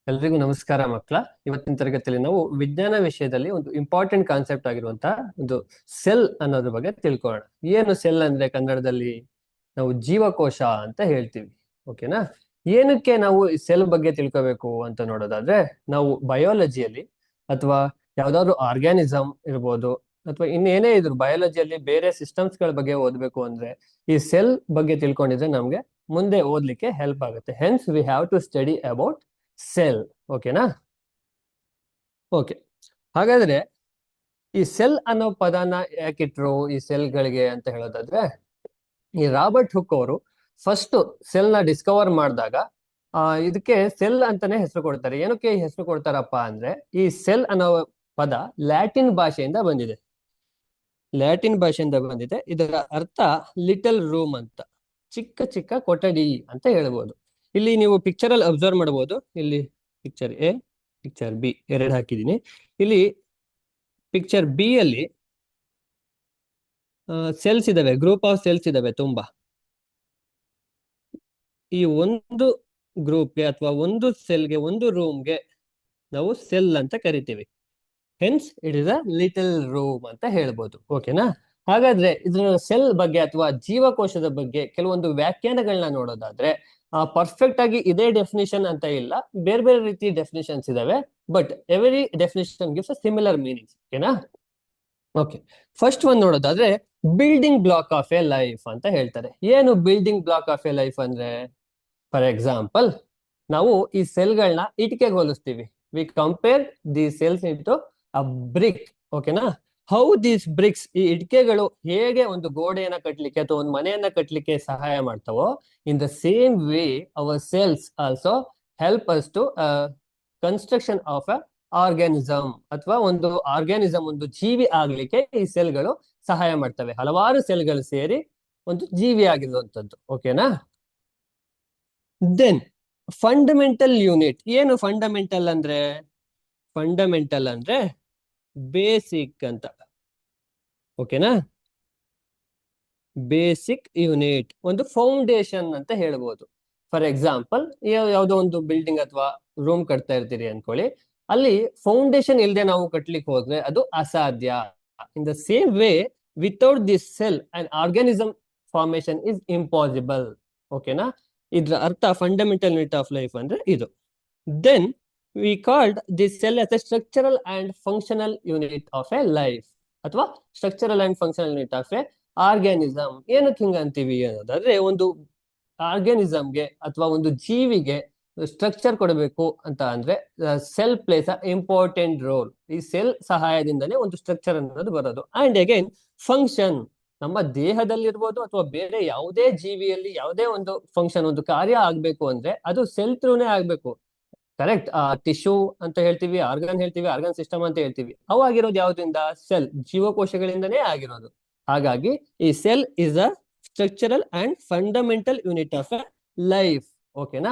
ಎಲ್ರಿಗೂ ನಮಸ್ಕಾರ ಮಕ್ಕಳ. ಇವತ್ತಿನ ತರಗತಿಯಲ್ಲಿ ನಾವು ವಿಜ್ಞಾನ ವಿಷಯದಲ್ಲಿ ಒಂದು ಇಂಪಾರ್ಟೆಂಟ್ ಕಾನ್ಸೆಪ್ಟ್ ಆಗಿರುವಂತಹ ಒಂದು ಸೆಲ್ ಅನ್ನೋದ್ರ ಬಗ್ಗೆ ತಿಳ್ಕೊಳ್ಳೋಣ. ಏನು ಸೆಲ್ ಅಂದ್ರೆ ಕನ್ನಡದಲ್ಲಿ ನಾವು ಜೀವಕೋಶ ಅಂತ ಹೇಳ್ತೀವಿ. ಓಕೆನಾ? ಏನಕ್ಕೆ ನಾವು ಈ ಸೆಲ್ ಬಗ್ಗೆ ತಿಳ್ಕೋಬೇಕು ಅಂತ ನೋಡೋದಾದ್ರೆ, ನಾವು ಬಯೋಲಜಿಯಲ್ಲಿ ಅಥವಾ ಯಾವ್ದಾದ್ರು ಆರ್ಗ್ಯಾನಿಸಮ್ ಇರ್ಬೋದು ಅಥವಾ ಇನ್ನೇನೇ ಇದ್ರು ಬಯಾಲಜಿಯಲ್ಲಿ ಬೇರೆ ಸಿಸ್ಟಮ್ಸ್ ಗಳ ಬಗ್ಗೆ ಓದ್ಬೇಕು ಅಂದ್ರೆ ಈ ಸೆಲ್ ಬಗ್ಗೆ ತಿಳ್ಕೊಂಡಿದ್ರೆ ನಮ್ಗೆ ಮುಂದೆ ಓದ್ಲಿಕ್ಕೆ ಹೆಲ್ಪ್ ಆಗುತ್ತೆ. Hence we have to study about cell. ಓಕೆನಾ? ಓಕೆ, ಹಾಗಾದ್ರೆ ಈ ಸೆಲ್ ಅನ್ನೋ ಪದನ ಯಾಕಿಟ್ರು ಈ ಸೆಲ್ಗಳಿಗೆ ಅಂತ ಹೇಳೋದಾದ್ರೆ, ಈ ರಾಬರ್ಟ್ ಹುಕ್ ಅವರು ಫಸ್ಟ್ ಸೆಲ್ ನ ಡಿಸ್ಕವರ್ ಮಾಡಿದಾಗ ಇದಕ್ಕೆ ಸೆಲ್ ಅಂತಾನೆ ಹೆಸರು ಕೊಡ್ತಾರೆ. ಏನಕ್ಕೆ ಈ ಹೆಸರು ಕೊಡ್ತಾರಪ್ಪ ಅಂದ್ರೆ, ಈ ಸೆಲ್ ಅನ್ನೋ ಪದ ಲ್ಯಾಟಿನ್ ಭಾಷೆಯಿಂದ ಬಂದಿದೆ. ಇದರ ಅರ್ಥ ಲಿಟಲ್ ರೂಮ್ ಅಂತ, ಚಿಕ್ಕ ಚಿಕ್ಕ ಕೊಠಡಿ ಅಂತ ಹೇಳ್ಬೋದು. ಇಲ್ಲಿ ನೀವು ಪಿಕ್ಚರ್ ಅಲ್ಲಿ ಅಬ್ಸರ್ವ್ ಮಾಡಬಹುದು. ಇಲ್ಲಿ ಪಿಕ್ಚರ್ ಎ, ಪಿಕ್ಚರ್ ಬಿ ಎರಡು ಹಾಕಿದೀನಿ. ಇಲ್ಲಿ ಪಿಕ್ಚರ್ ಬಿ ಅಲ್ಲಿ ಸೆಲ್ಸ್ ಇದಾವೆ, ಗ್ರೂಪ್ ಆಫ್ ಸೆಲ್ಸ್ ಇದಾವೆ ತುಂಬಾ. ಈ ಒಂದು ಗ್ರೂಪ್ಗೆ ಅಥವಾ ಒಂದು ಸೆಲ್ಗೆ, ಒಂದು ರೂಮ್ಗೆ ನಾವು ಸೆಲ್ ಅಂತ ಕರಿತೀವಿ. Hence it is a little room ಅಂತ ಹೇಳ್ಬೋದು. ಓಕೆನಾ? ಹಾಗಾದ್ರೆ ಇದ್ರ ಸೆಲ್ ಬಗ್ಗೆ ಅಥವಾ ಜೀವಕೋಶದ ಬಗ್ಗೆ ಕೆಲವೊಂದು ವ್ಯಾಖ್ಯಾನಗಳನ್ನ ನೋಡೋದಾದ್ರೆ, ಪರ್ಫೆಕ್ಟ್ ಆಗಿ ಇದೇ ಡೆಫಿನಿಷನ್ ಅಂತ ಇಲ್ಲ, ಬೇರೆ ಬೇರೆ ರೀತಿ ಡೆಫಿನಿಷನ್ಸ್ ಇದಾವೆ. But every definition gives a similar meanings. ಓಕೆನಾ? ಓಕೆ, ಫಸ್ಟ್ ಒಂದ್ ನೋಡೋದಾದ್ರೆ building block of a life ಅಂತ ಹೇಳ್ತಾರೆ. ಏನು building block of a life ಅಂದ್ರೆ, ಫಾರ್ ಎಕ್ಸಾಂಪಲ್ ನಾವು ಈ ಸೆಲ್ಗಳನ್ನ ಇಟ್ಟಿಗೆಗೆ ಹೋಲಿಸ್ತೀವಿ. We compare the cells into a brick. ಓಕೆನಾ? ಹೌ ದೀಸ್ ಬ್ರಿಕ್ಸ್, ಈ ಇಟ್ಟಿಗೆಗಳು ಹೇಗೆ ಒಂದು ಗೋಡೆಯನ್ನ ಕಟ್ಟಲಿಕ್ಕೆ ಅಥವಾ ಒಂದು ಮನೆಯನ್ನ ಕಟ್ಟಲಿಕ್ಕೆ ಸಹಾಯ ಮಾಡ್ತಾವೋ, in the same way our cells also help us to construction of a organism. ಅಥವಾ ಒಂದು ಆರ್ಗ್ಯಾನಿಸಮ್, ಒಂದು ಜೀವಿ ಆಗ್ಲಿಕ್ಕೆ ಈ ಸೆಲ್ಗಳು ಸಹಾಯ ಮಾಡ್ತವೆ. ಹಲವಾರು ಸೆಲ್ಗಳು ಸೇರಿ ಒಂದು ಜೀವಿ ಆಗಿರುವಂತದ್ದು. ಓಕೆನಾ? Then fundamental unit. ಏನು ಫಂಡಮೆಂಟಲ್ ಅಂದ್ರೆ? ಫಂಡಮೆಂಟಲ್ ಅಂದ್ರೆ ಬೇಸಿಕ್ ಅಂತ. ಓಕೆನಾ? ಬೇಸಿಕ್ ಯೂನಿಟ್, ಒಂದು ಫೌಂಡೇಶನ್ ಅಂತ ಹೇಳ್ಬೋದು. ಫಾರ್ ಎಕ್ಸಾಂಪಲ್, ಯಾವ್ದೋ ಒಂದು ಬಿಲ್ಡಿಂಗ್ ಅಥವಾ ರೂಮ್ ಕಟ್ತಾ ಇರ್ತೀರಿ ಅನ್ಕೊಳ್ಳಿ, ಅಲ್ಲಿ ಫೌಂಡೇಶನ್ ಇಲ್ಲದೆ ನಾವು ಕಟ್ಲಿಕ್ಕೆ ಹೋದ್ರೆ ಅದು ಅಸಾಧ್ಯ. In the same way, without this cell and organism formation is impossible. ಓಕೆನಾ? ಇದ್ರ ಅರ್ಥ ಫಂಡಮೆಂಟಲ್ ಯೂನಿಟ್ ಆಫ್ ಲೈಫ್ ಅಂದ್ರೆ ಇದು. Then we called this cell as a structural and functional unit of a life, ಅಥವಾ structural and functional unit of a organism. ಏನಕ್ಕೆ ಹಿಂಗ ಅಂತೀವಿ ಅನ್ನೋದಾದ್ರೆ, ಒಂದು ಆರ್ಗ್ಯಾನಿಸಮ್ಗೆ ಅಥವಾ ಒಂದು ಜೀವಿಗೆ ಸ್ಟ್ರಕ್ಚರ್ ಕೊಡಬೇಕು ಅಂತ ಅಂದ್ರೆ ಸೆಲ್ ಪ್ಲೇಸ್ ಅ ಇಂಪಾರ್ಟೆಂಟ್ ರೋಲ್. ಈ ಸೆಲ್ ಸಹಾಯದಿಂದನೇ ಒಂದು ಸ್ಟ್ರಕ್ಚರ್ ಅನ್ನೋದು ಬರೋದು. ಅಂಡ್ ಅಗೈನ್ ಫಂಕ್ಷನ್, ನಮ್ಮ ದೇಹದಲ್ಲಿರ್ಬೋದು ಅಥವಾ ಬೇರೆ ಯಾವುದೇ ಜೀವಿಯಲ್ಲಿ ಯಾವುದೇ ಒಂದು ಫಂಕ್ಷನ್, ಒಂದು ಕಾರ್ಯ ಆಗ್ಬೇಕು ಅಂದ್ರೆ ಅದು ಸೆಲ್ ಥ್ರೂನೇ ಆಗ್ಬೇಕು. ಕರೆಕ್ಟ್? ಟಿಶ್ಯೂ ಅಂತ ಹೇಳ್ತೀವಿ, ಆರ್ಗನ್ ಹೇಳ್ತೀವಿ, ಆರ್ಗನ್ ಸಿಸ್ಟಮ್ ಅಂತ ಹೇಳ್ತೀವಿ. ಅವು ಆಗಿರೋದು ಯಾವ್ದ್ರಿಂದ? ಸೆಲ್, ಜೀವಕೋಶಗಳಿಂದನೇ ಆಗಿರೋದು. ಹಾಗಾಗಿ ಈ cell is a structural and fundamental unit of a life. ಓಕೆನಾ?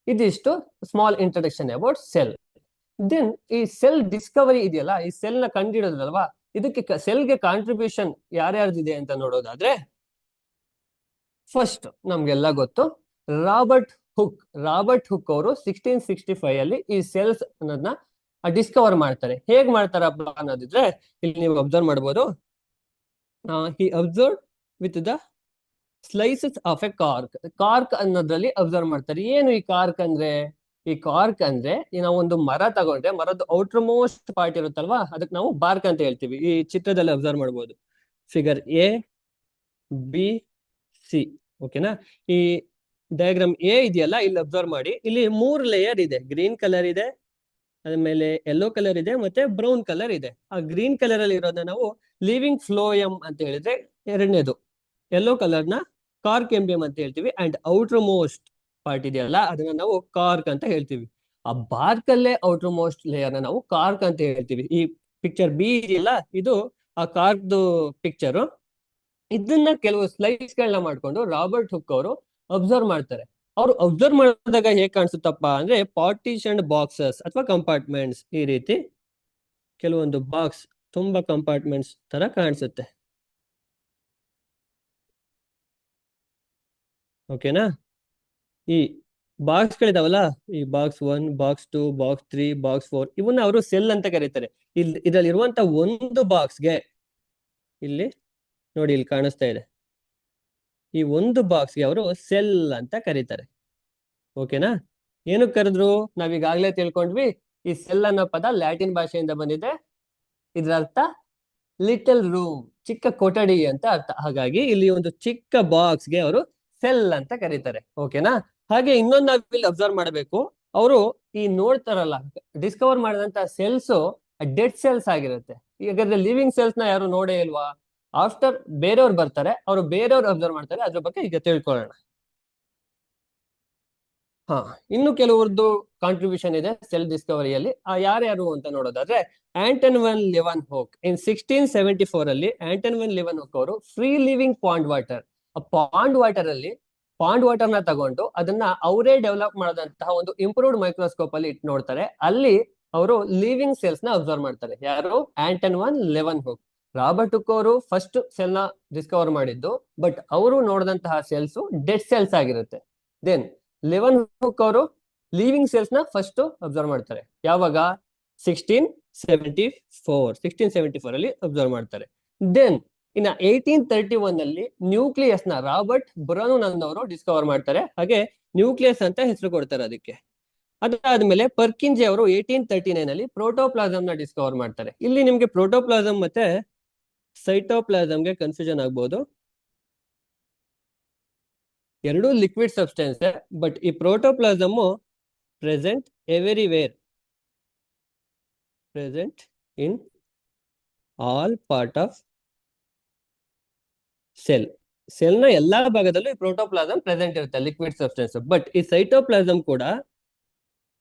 ಇದಿಷ್ಟು small introduction about cell. Then ಈ ಸೆಲ್ ಡಿಸ್ಕವರಿ ಇದೆಯಲ್ಲ, ಈ ಸೆಲ್ ನ ಕಂಡಿಡೋದಲ್ವಾ, ಇದಕ್ಕೆ ಸೆಲ್ಗೆ ಕಾಂಟ್ರಿಬ್ಯೂಷನ್ ಯಾರ್ಯಾರ್ದಿದೆ ಅಂತ ನೋಡೋದಾದ್ರೆ, ಫಸ್ಟ್ ನಮ್ಗೆಲ್ಲ ಗೊತ್ತು, ರಾಬರ್ಟ್ ಹುಕ್. ರಾಬರ್ಟ್ ಹುಕ್ ಅವರು 1665 ಅಲ್ಲಿ ಈ ಸೆಲ್ಸ್ ಅನ್ನೋದನ್ನ ಡಿಸ್ಕವರ್ ಮಾಡ್ತಾರೆ. ಹೇಗ್ ಮಾಡ್ತಾರಪ್ಪ ಅನ್ನೋದಿದ್ರೆ ಇಲ್ಲಿ ನೀವು ಅಬ್ಸರ್ವ್ ಮಾಡ್ಬೋದು. He observe with the slices of a cork. Cork ಅನ್ನೋದ್ರಲ್ಲಿ ಅಬ್ಸರ್ವ್ ಮಾಡ್ತಾರೆ. ಏನು ಈ ಕಾರ್ಕ್ ಅಂದ್ರೆ? ಈ ಕಾರ್ಕ್ ಅಂದ್ರೆ, ನಾವು ಒಂದು ಮರ ತಗೊಂಡ್ರೆ ಮರದ ಔಟರ್ ಮೋಸ್ಟ್ ಪಾರ್ಟ್ ಇರುತ್ತಲ್ವಾ, ಅದಕ್ಕೆ ನಾವು ಬಾರ್ಕ್ ಅಂತ ಹೇಳ್ತೀವಿ. ಈ ಚಿತ್ರದಲ್ಲಿ ಅಬ್ಸರ್ವ್ ಮಾಡ್ಬೋದು, ಫಿಗರ್ ಎ, ಬಿ, ಸಿ. ಓಕೆನಾ? ಈ ಡಯಾಗ್ರಾಮ್ ಎ ಇದೆಯಲ್ಲ, ಇಲ್ಲಿ ಅಬ್ಸರ್ವ್ ಮಾಡಿ, ಇಲ್ಲಿ 3 ಲೇಯರ್ ಇದೆ. ಗ್ರೀನ್ ಕಲರ್ ಇದೆ, ಅದ್ಮೇಲೆ ಯೆಲ್ಲೋ ಕಲರ್ ಇದೆ, ಮತ್ತೆ ಬ್ರೌನ್ ಕಲರ್ ಇದೆ. ಆ ಗ್ರೀನ್ ಕಲರ್ ಅಲ್ಲಿ ಇರೋದನ್ನ ನಾವು ಲಿವಿಂಗ್ ಫ್ಲೋಯಮ್ ಅಂತ ಹೇಳಿದ್ರೆ ಎರಡನೇದು, ಯೆಲ್ಲೋ ಕಲರ್ ನ ಕಾರ್ಕ್ ಎಂಬಿಯಂ ಅಂತ ಹೇಳ್ತೀವಿ. ಅಂಡ್ ಔಟರ್ ಮೋಸ್ಟ್ ಪಾರ್ಟ್ ಇದೆಯಲ್ಲ, ಅದನ್ನ ನಾವು ಕಾರ್ಕ್ ಅಂತ ಹೇಳ್ತೀವಿ. ಆ ಬಾರ್ಕ್ ಅಲ್ಲೇ ಔಟರ್ ಮೋಸ್ಟ್ ಲೇಯರ್ ನ ನಾವು ಕಾರ್ಕ್ ಅಂತ ಹೇಳ್ತೀವಿ. ಈ ಪಿಕ್ಚರ್ ಬಿ ಇದೆಯಲ್ಲ, ಇದು ಆ ಕಾರ್ಕ್ದು ಪಿಕ್ಚರ್. ಇದನ್ನ ಕೆಲವು ಸ್ಲೈಡ್ಸ್ ಗಳನ್ನ ಮಾಡ್ಕೊಂಡು ರಾಬರ್ಟ್ ಹುಕ್ ಅವರು ಅಬ್ಸರ್ವ್ ಮಾಡ್ತಾರೆ. ಅವ್ರು ಅಬ್ಸರ್ವ್ ಮಾಡಿದಾಗ ಹೇಗ್ ಕಾಣಿಸುತ್ತಪ್ಪ ಅಂದ್ರೆ, ಪಾರ್ಟಿಷನ್ ಬಾಕ್ಸಸ್ ಅಥವಾ ಕಂಪಾರ್ಟ್ಮೆಂಟ್ಸ್, ಈ ರೀತಿ ಕೆಲವೊಂದು ಬಾಕ್ಸ್, ತುಂಬಾ ಕಂಪಾರ್ಟ್ಮೆಂಟ್ಸ್ ತರ ಕಾಣಿಸುತ್ತೆ. ಓಕೆನಾ? ಈ ಬಾಕ್ಸ್ ಗಳಿದಾವಲ್ಲ, ಈ ಬಾಕ್ಸ್ 1, ಬಾಕ್ಸ್ 2, ಬಾಕ್ಸ್ 3, ಬಾಕ್ಸ್ 4, ಇವನ್ನ ಅವರು ಸೆಲ್ ಅಂತ ಕರೀತಾರೆ. ಇದ್ರಲ್ಲಿ ಇರುವಂತ ಒಂದು ಬಾಕ್ಸ್ಗೆ, ಇಲ್ಲಿ ನೋಡಿ ಇಲ್ಲಿ ಕಾಣಿಸ್ತಾ ಇದೆ, ಈ ಒಂದು ಬಾಕ್ಸ್ಗೆ ಅವರು ಸೆಲ್ ಅಂತ ಕರೀತಾರೆ. ಓಕೆನಾ? ಏನಕ್ಕೆ ಕರೆದ್ರು ನಾವೀಗಾಗ್ಲೇ ತಿಳ್ಕೊಂಡ್ವಿ. ಈ ಸೆಲ್ ಅನ್ನೋ ಪದ ಲ್ಯಾಟಿನ್ ಭಾಷೆಯಿಂದ ಬಂದಿದೆ. ಇದ್ರ ಅರ್ಥ ಲಿಟಲ್ ರೂಮ್, ಚಿಕ್ಕ ಕೊಠಡಿ ಅಂತ ಅರ್ಥ. ಹಾಗಾಗಿ ಇಲ್ಲಿ ಒಂದು ಚಿಕ್ಕ ಬಾಕ್ಸ್ಗೆ ಅವರು ಸೆಲ್ ಅಂತ ಕರೀತಾರೆ. ಓಕೆನಾ? ಹಾಗೆ ಇನ್ನೊಂದು ನಾವಿಲ್ಲಿ ಅಬ್ಸರ್ವ್ ಮಾಡಬೇಕು. ಅವರು ಈ ನೋಡ್ತಾರಲ್ಲ, ಡಿಸ್ಕವರ್ ಮಾಡಿದಂತ ಸೆಲ್ಸ್ ಡೆಡ್ ಸೆಲ್ಸ್ ಆಗಿರುತ್ತೆ. ಈಗ ಲಿವಿಂಗ್ ಸೆಲ್ಸ್ ನ ಯಾರು ನೋಡೇ ಇಲ್ವಾ? ಆಫ್ಟರ್ ಬೇರೆಯವ್ರು ಬರ್ತಾರೆ, ಅವರು ಬೇರೆಯವ್ರು ಅಬ್ಸರ್ವ್ ಮಾಡ್ತಾರೆ. ಅದ್ರ ಬಗ್ಗೆ ಈಗ ತಿಳ್ಕೊಳ್ಳೋಣ. ಹಾ, ಇನ್ನು ಕೆಲವ್ರದ್ದು ಕಾಂಟ್ರಿಬ್ಯೂಷನ್ ಇದೆ ಸೆಲ್ ಡಿಸ್ಕವರಿಯಲ್ಲಿ. ಯಾರ್ಯಾರು ಅಂತ ನೋಡೋದಾದ್ರೆ, ಆಂಟನ್ ವನ್ ಲೆವನ್ ಹೋಕ್ ಇನ್ 1674 ಅಲ್ಲಿ ಆಂಟನ್ ವನ್ ಲೆವನ್ ಹೋಕ್ ಅವರು free living pond water, pond water ನ ತಗೊಂಡು ಅದನ್ನ ಅವರೇ ಡೆವಲಪ್ ಮಾಡದಂತಹ ಒಂದು ಇಂಪ್ರೂವ್ಡ್ ಮೈಕ್ರೋಸ್ಕೋಪ್ ಅಲ್ಲಿ ಇಟ್ಟು ನೋಡ್ತಾರೆ. ಅಲ್ಲಿ ಅವರು ಲಿವಿಂಗ್ ಸೆಲ್ಸ್ ನ ಅಬ್ಸರ್ವ್ ಮಾಡ್ತಾರೆ. ಯಾರು? Anton van Leeuwenhoek. Robert Hooke ಅವರು ಫಸ್ಟ್ ಸೆಲ್ ನ ಡಿಸ್ಕವರ್ ಮಾಡಿದ್ದು, ಬಟ್ ಅವರು ನೋಡಿದಂತಹ ಸೆಲ್ಸ್ ಡೆಡ್ ಸೆಲ್ಸ್ ಆಗಿರುತ್ತೆ. ದೆನ್ ಲೆವನ್ ಹುಕ್ ಅವರು ಲಿವಿಂಗ್ ಸೆಲ್ಸ್ ನ ಫಸ್ಟ್ ಅಬ್ಸರ್ವ್ ಮಾಡ್ತಾರೆ. ಯಾವಾಗ? 1674 ಅಲ್ಲಿ ಅಬ್ಸರ್ವ್ ಮಾಡ್ತಾರೆ. ದೆನ್ ಇನ್ನ 1831 ಅಲ್ಲಿ ನ್ಯೂಕ್ಲಿಯಸ್ ನ ರಾಬರ್ಟ್ ಬ್ರೌನ್ ಅನ್ನೋರು ಡಿಸ್ಕವರ್ ಮಾಡ್ತಾರೆ. ಹಾಗೆ ನ್ಯೂಕ್ಲಿಯಸ್ ಅಂತ ಹೆಸರು ಕೊಡ್ತಾರೆ ಅದಕ್ಕೆ. ಅದಾದ್ಮೇಲೆ ಪರ್ಕಿಂಜೆ ಅವರು 1839 ಅಲ್ಲಿ ಪ್ರೋಟೋಪ್ಲಾಸಮ್ ನ ಡಿಸ್ಕವರ್ ಮಾಡ್ತಾರೆ. ಇಲ್ಲಿ ನಿಮ್ಗೆ ಪ್ರೋಟೋಪ್ಲಾಸಮ್ ಮತ್ತೆ ಸೈಟೋಪ್ಲಾಸಮ್ಗೆ ಕನ್ಫ್ಯೂಷನ್ ಆಗ್ಬೋದು. ಎರಡೂ ಲಿಕ್ವಿಡ್ ಸಬ್ಸ್ಟೆನ್ಸ್, ಬಟ್ ಈ protoplasm present everywhere, present in all part of cell. Cell ನ ಎಲ್ಲಾ ಭಾಗದಲ್ಲೂ ಈ ಪ್ರೋಟೋಪ್ಲಾಸಮ್ ಪ್ರೆಸೆಂಟ್ ಇರುತ್ತೆ, ಲಿಕ್ವಿಡ್ ಸಬ್ಸ್ಟೆನ್ಸ್. ಬಟ್ ಈ ಸೈಟೋಪ್ಲಾಸಮ್ ಕೂಡ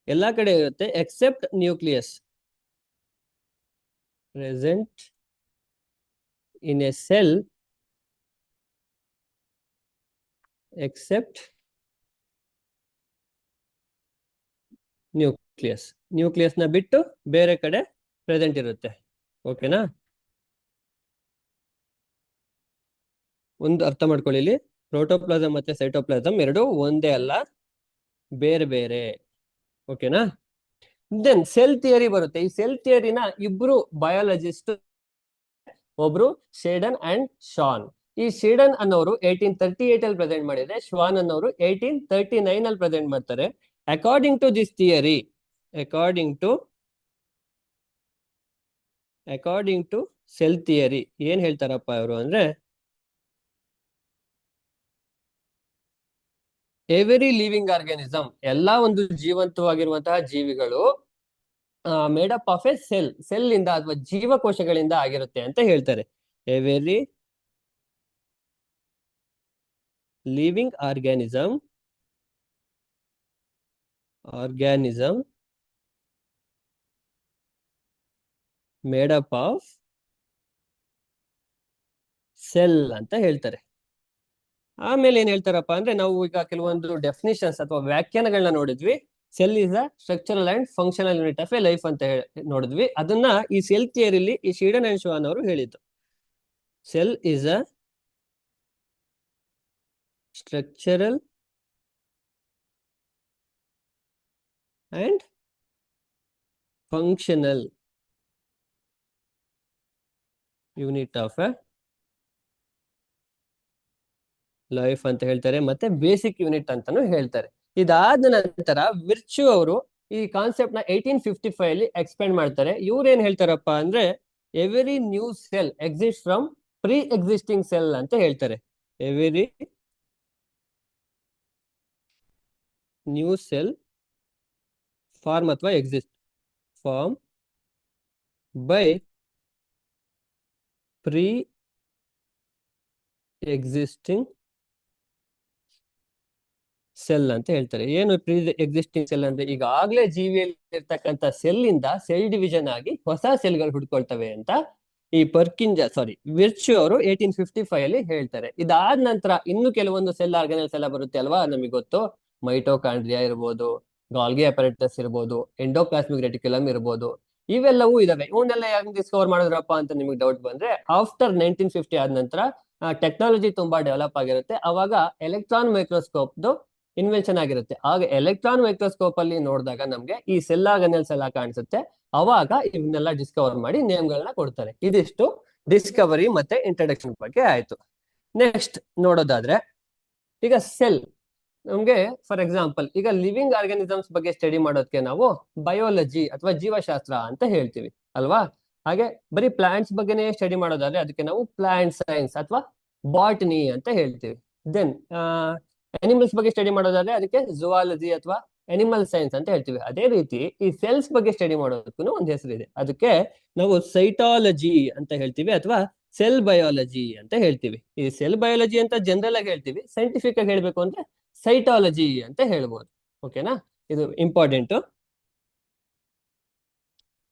ಎಲ್ಲಾ ಕಡೆ ಇರುತ್ತೆ except nucleus. Present in a cell except nucleus ನ ಬಿಟ್ಟು ಬೇರೆ ಕಡೆ ಪ್ರೆಸೆಂಟ್ ಇರುತ್ತೆ. ಓಕೆನಾ? ಒಂದು ಅರ್ಥ ಮಾಡ್ಕೊಳ್ಳಿ, ಇಲ್ಲಿ ಪ್ರೋಟೋಪ್ಲಾಸಮ್ ಮತ್ತೆ ಸೈಟೋಪ್ಲಾಸಮ್ ಎರಡು ಒಂದೇ ಅಲ್ಲ, ಬೇರೆ ಬೇರೆ. ಓಕೆನಾ? ದೆನ್ ಸೆಲ್ ಥಿಯರಿ ಬರುತ್ತೆ. ಈ ಸೆಲ್ ಥಿಯರಿನ ಇಬ್ರು ಬಯಾಲಜಿಸ್ಟ್, ಒಬ್ರು ಶೇಡನ್ ಅಂಡ್ ಶಾನ್. ಈ ಶೇಡನ್ ಅನ್ನೋರು 1838 ಅಲ್ಲಿ ಪ್ರೆಸೆಂಟ್ ಮಾಡಿದ್ರೆ, ಶ್ವಾನ್ ಅನ್ನೋರು 1839 ಅಲ್ಲಿ ಪ್ರೆಸೆಂಟ್ ಮಾಡ್ತಾರೆ. According to this theory, according to cell theory ಏನ್ ಹೇಳ್ತಾರಪ್ಪ ಅವರು ಅಂದ್ರೆ, ಎವರಿ ಲಿವಿಂಗ್ ಆರ್ಗಾನಿಸಮ್, ಎಲ್ಲಾ ಒಂದು ಜೀವಂತವಾಗಿರುವಂತಹ ಜೀವಿಗಳು made up of a cell ಇಂದ ಅಥವಾ ಜೀವಕೋಶಗಳಿಂದ ಆಗಿರುತ್ತೆ ಅಂತ ಹೇಳ್ತಾರೆ. Every living organism made up of cell ಅಂತ ಹೇಳ್ತಾರೆ. ಆಮೇಲೆ ಏನ್ ಹೇಳ್ತಾರಪ್ಪ ಅಂದ್ರೆ, ನಾವು ಈಗ ಕೆಲವೊಂದು ಡೆಫಿನಿಷನ್ಸ್ ಅಥವಾ ವ್ಯಾಖ್ಯಾನಗಳನ್ನ ನೋಡಿದ್ವಿ. Cell is a structural and functional unit of a life ಅಂತ ನೋಡಿದ್ವಿ. ಅದನ್ನ ಈ ಸೆಲ್ ಥಿಯರಿಲಿ ಈ ಶೀಡನ್ ಅಂಡ್ ಶ್ವಾನ್ ಅವರು ಹೇಳಿದ್ದು. Cell is a structural and functional unit of a life ಅಂತ ಹೇಳ್ತಾರೆ, ಮತ್ತೆ ಬೇಸಿಕ್ ಯೂನಿಟ್ ಅಂತಾನು ಹೇಳ್ತಾರೆ. ಇದಾದ ನಂತರ ವಿರ್ಚು ಅವರು ಈ ಕಾನ್ಸೆಪ್ಟ್ ನ 1855 ಅಲ್ಲಿ ಎಕ್ಸ್ಪ್ಯಾಂಡ್ ಮಾಡ್ತಾರೆ. ಇವ್ರು ಏನ್ ಹೇಳ್ತಾರಪ್ಪ ಅಂದ್ರೆ, every new cell exist from pre existing cell ಅಂತ ಹೇಳ್ತಾರೆ. ಎವರಿ ನ್ಯೂ ಸೆಲ್ ಫಾರ್ಮ್ ಅಥವಾ exist form by pre existing cell ಅಂತ ಹೇಳ್ತಾರೆ. ಏನು ಪ್ರೀ ಎಕ್ಸಿಸ್ಟಿಂಗ್ ಸೆಲ್ ಅಂದ್ರೆ, ಈಗಾಗಲೇ ಜೀವಿಯಲ್ಲಿ ಇರ್ತಕ್ಕಂಥ ಸೆಲ್ ಇಂದ ಸೆಲ್ ಡಿವಿಷನ್ ಆಗಿ ಹೊಸ ಸೆಲ್ಗಳು ಹುಡ್ಕೊಳ್ತವೆ ಅಂತ ಈ ವಿರ್ಚು ಅವರು 1855 ಅಲ್ಲಿ ಹೇಳ್ತಾರೆ. ಇದಾದ ನಂತರ ಇನ್ನು ಕೆಲವೊಂದು ಸೆಲ್ ಆರ್ಗನಲ್ಸ್ ಎಲ್ಲ ಬರುತ್ತೆ ಅಲ್ವಾ, ನಮಗೆ ಗೊತ್ತು. ಮೈಟೋಕಾಂಡ್ರಿಯಾ ಇರ್ಬೋದು, ಗಾಲ್ಗಿ ಅಪರೇಟಸ್ ಇರ್ಬೋದು, ಎಂಡೋಪ್ಲಾಸ್ಮಿಕ್ ರೆಟಿಕ್ಯುಲಮ್ ಇರ್ಬೋದು, ಇವೆಲ್ಲವೂ ಇದಾವೆ. ಇವನ್ನೆಲ್ಲ ಯಾಕೆ ಡಿಸ್ಕವರ್ ಮಾಡಿದ್ರಪ್ಪ ಅಂತ ನಿಮಗೆ ಡೌಟ್ ಬಂದ್ರೆ, ಆಫ್ಟರ್ 1950 ಆದ ನಂತರ ಟೆಕ್ನಾಲಜಿ ತುಂಬಾ ಡೆವಲಪ್ ಆಗಿರುತ್ತೆ. ಅವಾಗ ಎಲೆಕ್ಟ್ರಾನ್ ಮೈಕ್ರೋಸ್ಕೋಪ್ ಇನ್ವೆನ್ಷನ್ ಆಗಿರುತ್ತೆ. ಆಗ ಎಲೆಕ್ಟ್ರಾನ್ ಮೈಕ್ರೋಸ್ಕೋಪ್ ಅಲ್ಲಿ ನೋಡಿದಾಗ ನಮ್ಗೆ ಈ ಸೆಲ್ ಆರ್ಗನೆಲ್ಸ್ ಎಲ್ಲ ಕಾಣಿಸುತ್ತೆ. ಅವಾಗ ಇವನ್ನೆಲ್ಲ ಡಿಸ್ಕವರ್ ಮಾಡಿ ನೇಮ್ಗಳನ್ನ ಕೊಡ್ತಾರೆ. ಇದಿಷ್ಟು ಡಿಸ್ಕವರಿ ಮತ್ತೆ ಇಂಟ್ರಡಕ್ಷನ್ ಬಗ್ಗೆ ಆಯ್ತು. ನೆಕ್ಸ್ಟ್ ನೋಡೋದಾದ್ರೆ ಈಗ ಸೆಲ್ ನಮ್ಗೆ ಫಾರ್ ಎಕ್ಸಾಂಪಲ್ ಈಗ ಲಿವಿಂಗ್ ಆರ್ಗಾನಿಸಮ್ಸ್ ಬಗ್ಗೆ ಸ್ಟಡಿ ಮಾಡೋದಕ್ಕೆ ನಾವು ಬಯೋಲಜಿ ಅಥವಾ ಜೀವಶಾಸ್ತ್ರ ಅಂತ ಹೇಳ್ತೀವಿ ಅಲ್ವಾ. ಹಾಗೆ ಬರೀ ಪ್ಲಾಂಟ್ಸ್ ಬಗ್ಗೆನೇ ಸ್ಟಡಿ ಮಾಡೋದಾದ್ರೆ ಅದಕ್ಕೆ ನಾವು ಪ್ಲಾಂಟ್ ಸೈನ್ಸ್ ಅಥವಾ ಬಾಟ್ನಿ ಅಂತ ಹೇಳ್ತೀವಿ. ದೆನ್ ಅನಿಮಲ್ಸ್ ಬಗ್ಗೆ ಸ್ಟಡಿ ಮಾಡೋದಾದ್ರೆ ಅದಕ್ಕೆ ಝುವಾಲಜಿ ಅಥವಾ ಅನಿಮಲ್ ಸೈನ್ಸ್ ಅಂತ ಹೇಳ್ತೀವಿ. ಅದೇ ರೀತಿ ಈ ಸೆಲ್ಸ್ ಬಗ್ಗೆ ಸ್ಟಡಿ ಮಾಡೋದಕ್ಕೂ ಒಂದು ಹೆಸರಿದೆ. ಅದಕ್ಕೆ ನಾವು ಸೈಟಾಲಜಿ ಅಂತ ಹೇಳ್ತೀವಿ ಅಥವಾ ಸೆಲ್ ಬಯಾಲಜಿ ಅಂತ ಹೇಳ್ತೀವಿ. ಈ ಸೆಲ್ ಬಯಾಲಜಿ ಅಂತ ಜನರಲ್ ಆಗಿ ಹೇಳ್ತೀವಿ, ಸೈಂಟಿಫಿಕ್ ಆಗಿ ಹೇಳ್ಬೇಕು ಅಂದ್ರೆ ಸೈಟಾಲಜಿ ಅಂತ ಹೇಳ್ಬೋದು. ಓಕೆನಾ, ಇದು ಇಂಪಾರ್ಟೆಂಟ್.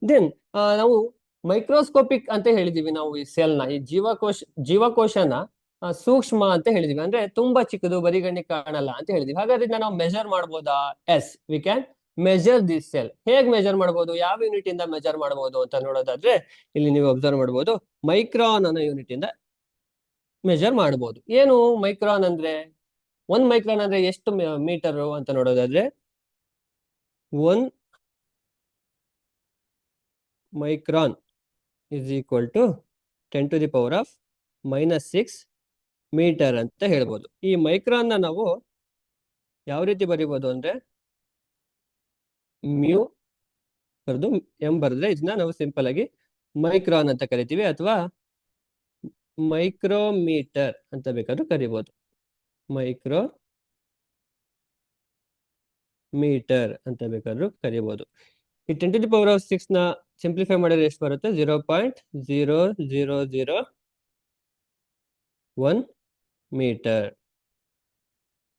ದೆನ್ ನಾವು ಮೈಕ್ರೋಸ್ಕೋಪಿಕ್ ಅಂತ ಹೇಳಿದೀವಿ. ನಾವು ಈ ಸೆಲ್ ನ, ಈ ಜೀವಕೋಶನ ಸೂಕ್ಷ್ಮ ಅಂತ ಹೇಳಿದೀವಿ. ಅಂದ್ರೆ ತುಂಬಾ ಚಿಕ್ಕದು, ಬರಿಗಣ್ಣಿಗೆ ಕಾಣಲ್ಲ ಅಂತ ಹೇಳಿದೀವಿ. ಹಾಗಾದ್ರೆ ಇದನ್ನ ನಾವು ಮೆಜರ್ ಮಾಡ್ಬೋದಾ? Yes, we can measure this cell. ಹೇಗ್ ಮೆಜರ್ ಮಾಡಬಹುದು, ಯಾವ ಯೂನಿಟ್ ಇಂದ ಮೆಜರ್ ಮಾಡಬಹುದು ಅಂತ ನೋಡೋದಾದ್ರೆ ಇಲ್ಲಿ ನೀವು ಅಬ್ಸರ್ವ್ ಮಾಡಬಹುದು, ಮೈಕ್ರಾನ್ ಅನ್ನೋ ಯೂನಿಟ್ ಇಂದ ಮೆಜರ್ ಮಾಡಬಹುದು. ಏನು ಮೈಕ್ರಾನ್ ಅಂದ್ರೆ? 1 ಮೈಕ್ರಾನ್ ಅಂದ್ರೆ ಎಷ್ಟು ಮೀಟರ್ ಅಂತ ನೋಡೋದಾದ್ರೆ 1 micron is equal to 10⁻⁻⁻6 metre ಅಂತ ಹೇಳ್ಬೋದು. ಈ ಮೈಕ್ರಾನ್ ನಾವು ಯಾವ ರೀತಿ ಬರೀಬಹುದು ಅಂದ್ರೆ ಮ್ಯೂ ಬರೆದು ಎಂ ಬರೆದ್ರೆ ಇದನ್ನ ನಾವು ಸಿಂಪಲ್ ಆಗಿ ಮೈಕ್ರಾನ್ ಅಂತ ಕರಿತೀವಿ, ಅಥವಾ ಮೈಕ್ರೋಮೀಟರ್ ಅಂತ ಬೇಕಾದ್ರೂ ಕರಿಬಹುದು. ಮೈಕ್ರೋ ಮೀಟರ್ ಅಂತ ಬೇಕಾದ್ರೂ ಕರಿಬಹುದು. ಈ 10⁻⁶ ನ ಸಿಂಪ್ಲಿಫೈ ಮಾಡಿದ್ರೆ ಎಷ್ಟು ಬರುತ್ತೆ? 0.0001 ಮೀಟರ್.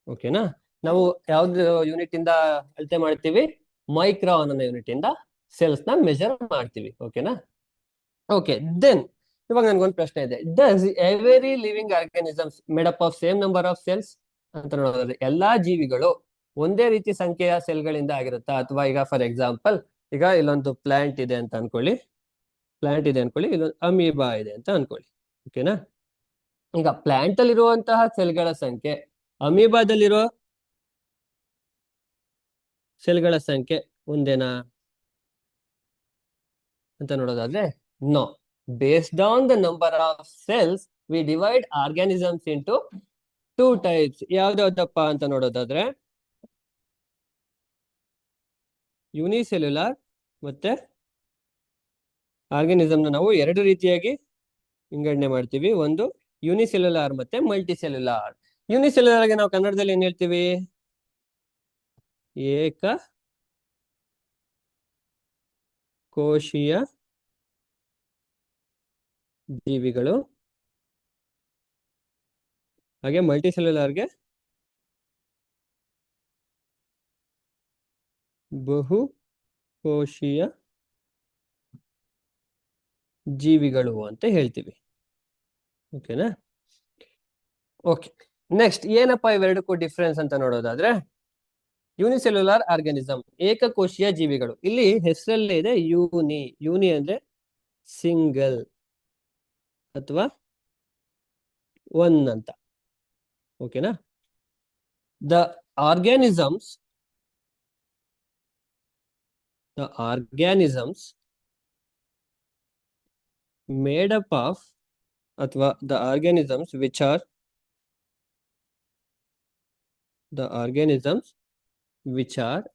ಓಕೆನಾ, ನಾವು ಯಾವ್ದು ಯೂನಿಟ್ ಇಂದ ಅಳತೆ ಮಾಡ್ತೀವಿ? ಮೈಕ್ರಾನ್ ಅನ್ನೋ ಯೂನಿಟ್ ಇಂದ ಸೆಲ್ಸ್ ನ ಮೆಜರ್ ಮಾಡ್ತೀವಿ. ಓಕೆನಾ. ಓಕೆ, ದೆನ್ ಇವಾಗ ನನ್ಗೊಂದು ಪ್ರಶ್ನೆ ಇದೆ. Does every living organisms made up of same number of cells ಅಂತ ನೋಡೋದಾದ್ರೆ ಎಲ್ಲಾ ಜೀವಿಗಳು ಒಂದೇ ರೀತಿ ಸಂಖ್ಯೆಯ ಸೆಲ್ಗಳಿಂದ ಆಗಿರುತ್ತಾ? ಅಥವಾ ಈಗ ಫಾರ್ ಎಕ್ಸಾಂಪಲ್ ಈಗ ಇಲ್ಲೊಂದು ಪ್ಲಾಂಟ್ ಇದೆ ಅಂತ ಅನ್ಕೊಳ್ಳಿ, ಇಲ್ಲೊಂದು ಅಮೀಬಾ ಇದೆ ಅಂತ ಅನ್ಕೊಳ್ಳಿ. ಓಕೆನಾ, ಈಗ ಪ್ಲಾಂಟ್ ಅಲ್ಲಿರುವಂತಹ ಸೆಲ್ಗಳ ಸಂಖ್ಯೆ ಅಮೀಬಾದಲ್ಲಿರೋ ಸೆಲ್ಗಳ ಸಂಖ್ಯೆ ಒಂದೇನಾ ಅಂತ ನೋಡೋದಾದ್ರೆ no. Based on the number of cells we divide organisms into 2 types. ಯಾವ್ದಾವ್ದಪ್ಪ ಅಂತ ನೋಡೋದಾದ್ರೆ ಯೂನಿಸೆಲ್ಯುಲಾರ್ ಮತ್ತೆ ಆರ್ಗಾನಿಸಮ್ ನಾವು 2 ರೀತಿಯಾಗಿ ವಿಂಗಡಣೆ ಮಾಡ್ತೀವಿ. ಒಂದು ಯೂನಿಸೆಲ್ಯುಲಾರ್ ಮತ್ತೆ ಮಲ್ಟಿಸೆಲ್ಯುಲಾರ್. ಯೂನಿಸೆಲ್ಯುಲಾರ್ ಗೆ ನಾವು ಕನ್ನಡದಲ್ಲಿ ಏನ್ ಹೇಳ್ತೀವಿ? ಏಕ ಕೋಶೀಯ ಜೀವಿಗಳು. ಹಾಗೆ ಮಲ್ಟಿಸೆಲ್ಯುಲಾರ್ಗೆ ಬಹುಕೋಶೀಯ ಜೀವಿಗಳು ಅಂತ ಹೇಳ್ತೀವಿ. ಓಕೆನಾ. ಓಕೆ, ನೆಕ್ಸ್ಟ್ ಏನಪ್ಪಾ ಇವೆರಡಕ್ಕೂ ಡಿಫ್ರೆನ್ಸ್ ಅಂತ ನೋಡೋದಾದ್ರೆ ಯೂನಿಸೆಲ್ಯುಲಾರ್ ಆರ್ಗಾನಿಸಮ್ ಏಕಕೋಶೀಯ ಜೀವಿಗಳು. ಇಲ್ಲಿ ಹೆಸರಲ್ಲೇ ಇದೆ ಯೂನಿ ಅಂದ್ರೆ ಸಿಂಗಲ್ ಅಥವಾ ಒನ್ ಅಂತ. ಓಕೆನಾ. The organisms made up of ಅಥವಾ the organisms which are